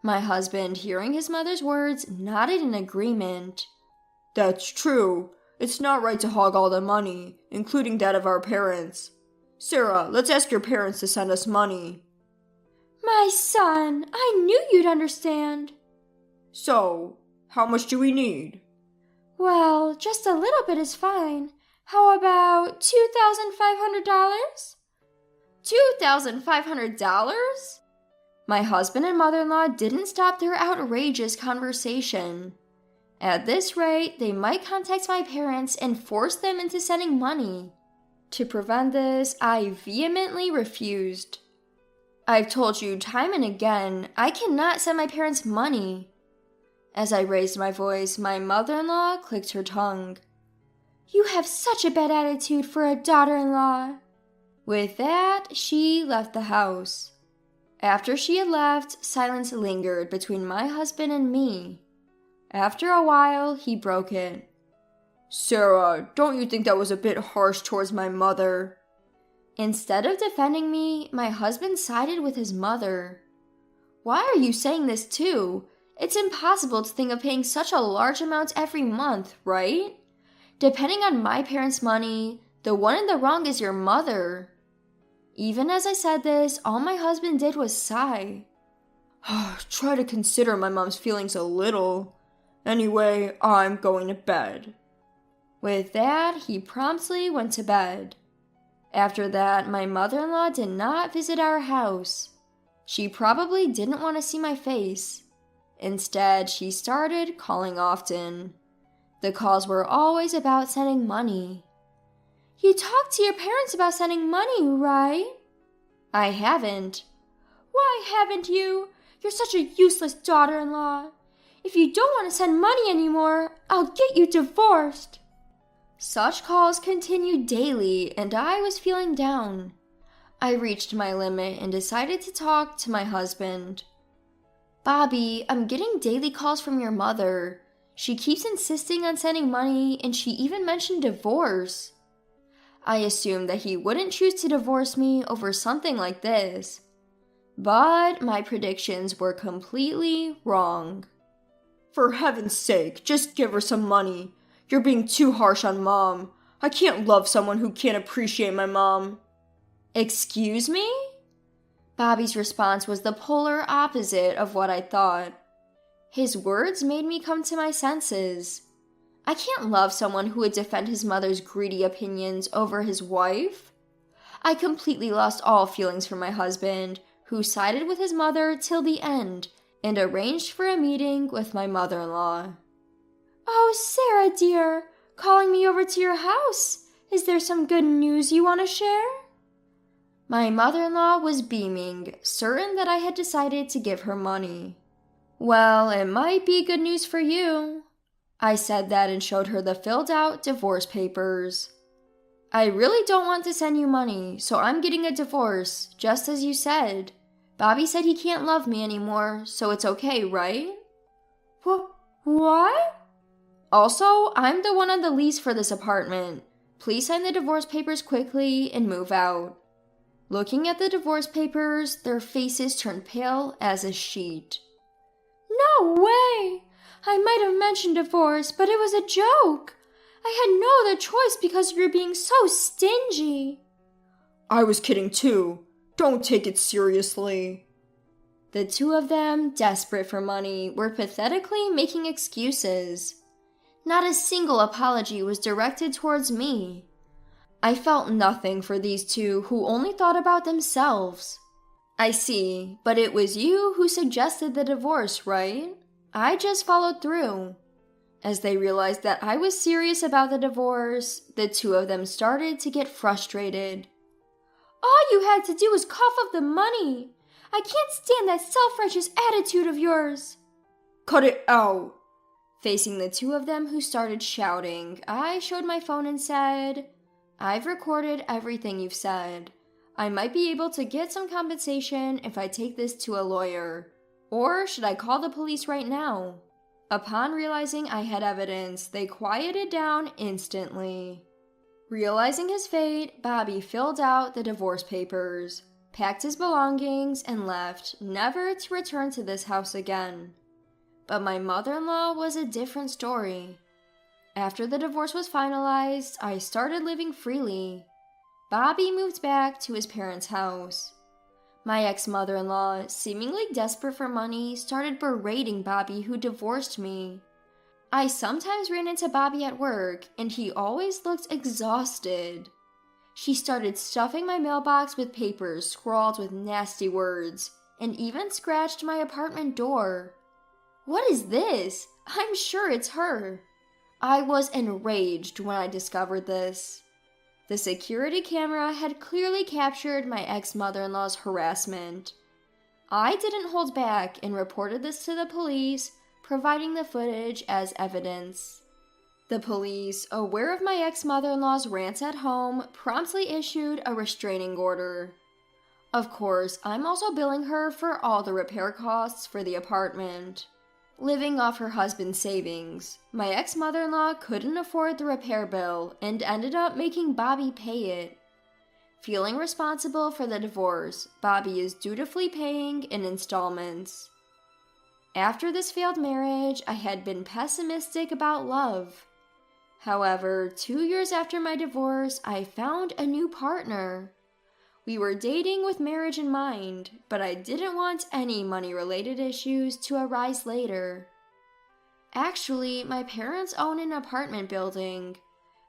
My husband, hearing his mother's words, nodded in agreement. That's true. It's not right to hog all the money, including that of our parents. Sarah, let's ask your parents to send us money. My son, I knew you'd understand. So, how much do we need? Well, just a little bit is fine. How about $2,500? $2,500? My husband and mother-in-law didn't stop their outrageous conversation. At this rate, they might contact my parents and force them into sending money. To prevent this, I vehemently refused. I've told you time and again, I cannot send my parents money. As I raised my voice, my mother-in-law clicked her tongue. You have such a bad attitude for a daughter-in-law. With that, she left the house. After she had left, silence lingered between my husband and me. After a while, he broke it. Sarah, don't you think that was a bit harsh towards my mother? Instead of defending me, my husband sided with his mother. Why are you saying this too? It's impossible to think of paying such a large amount every month, right? Depending on my parents' money, the one in the wrong is your mother. Even as I said this, all my husband did was sigh. Try to consider my mom's feelings a little. Anyway, I'm going to bed. With that, he promptly went to bed. After that, my mother-in-law did not visit our house. She probably didn't want to see my face. Instead, she started calling often. The calls were always about sending money. You talked to your parents about sending money, right? I haven't. Why haven't you? You're such a useless daughter-in-law. If you don't want to send money anymore, I'll get you divorced. Such calls continued daily, and I was feeling down. I reached my limit and decided to talk to my husband. Bobby, I'm getting daily calls from your mother. She keeps insisting on sending money, and she even mentioned divorce. I assumed that he wouldn't choose to divorce me over something like this. But my predictions were completely wrong. For heaven's sake, just give her some money. You're being too harsh on Mom. I can't love someone who can't appreciate my mom. Excuse me? Bobby's response was the polar opposite of what I thought. His words made me come to my senses. I can't love someone who would defend his mother's greedy opinions over his wife. I completely lost all feelings for my husband, who sided with his mother till the end and arranged for a meeting with my mother-in-law. Oh, Sarah dear, calling me over to your house. Is there some good news you want to share? My mother-in-law was beaming, certain that I had decided to give her money. Well, it might be good news for you. I said that and showed her the filled-out divorce papers. I really don't want to send you money, so I'm getting a divorce, just as you said. Bobby said he can't love me anymore, so it's okay, right? What? Also, I'm the one on the lease for this apartment. Please sign the divorce papers quickly and move out. Looking at the divorce papers, their faces turned pale as a sheet. No way! I might have mentioned divorce, but it was a joke. I had no other choice because you were being so stingy. I was kidding too. Don't take it seriously. The two of them, desperate for money, were pathetically making excuses. Not a single apology was directed towards me. I felt nothing for these two who only thought about themselves. I see, but it was you who suggested the divorce, right? I just followed through. As they realized that I was serious about the divorce, the two of them started to get frustrated. All you had to do was cough up the money. I can't stand that self-righteous attitude of yours. Cut it out. Facing the two of them who started shouting, I showed my phone and said, I've recorded everything you've said. I might be able to get some compensation if I take this to a lawyer. Or should I call the police right now? Upon realizing I had evidence, they quieted down instantly. Realizing his fate, Bobby filled out the divorce papers, packed his belongings, and left, never to return to this house again. But my mother-in-law was a different story. After the divorce was finalized, I started living freely. Bobby moved back to his parents' house. My ex-mother-in-law, seemingly desperate for money, started berating Bobby, who divorced me. I sometimes ran into Bobby at work, and he always looked exhausted. She started stuffing my mailbox with papers scrawled with nasty words, and even scratched my apartment door. What is this? I'm sure it's her. I was enraged when I discovered this. The security camera had clearly captured my ex-mother-in-law's harassment. I didn't hold back and reported this to the police, providing the footage as evidence. The police, aware of my ex-mother-in-law's rants at home, promptly issued a restraining order. Of course, I'm also billing her for all the repair costs for the apartment. Living off her husband's savings, my ex-mother-in-law couldn't afford the repair bill and ended up making Bobby pay it. Feeling responsible for the divorce, Bobby is dutifully paying in installments. After this failed marriage, I had been pessimistic about love. However, 2 years after my divorce, I found a new partner. We were dating with marriage in mind, but I didn't want any money-related issues to arise later. Actually, my parents own an apartment building.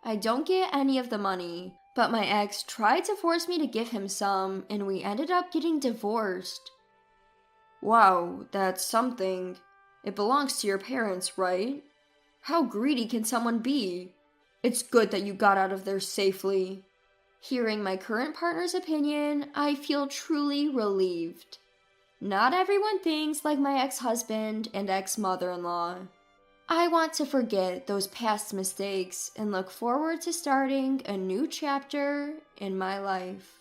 I don't get any of the money, but my ex tried to force me to give him some, and we ended up getting divorced. Wow, that's something. It belongs to your parents, right? How greedy can someone be? It's good that you got out of there safely. Hearing my current partner's opinion, I feel truly relieved. Not everyone thinks like my ex-husband and ex-mother-in-law. I want to forget those past mistakes and look forward to starting a new chapter in my life.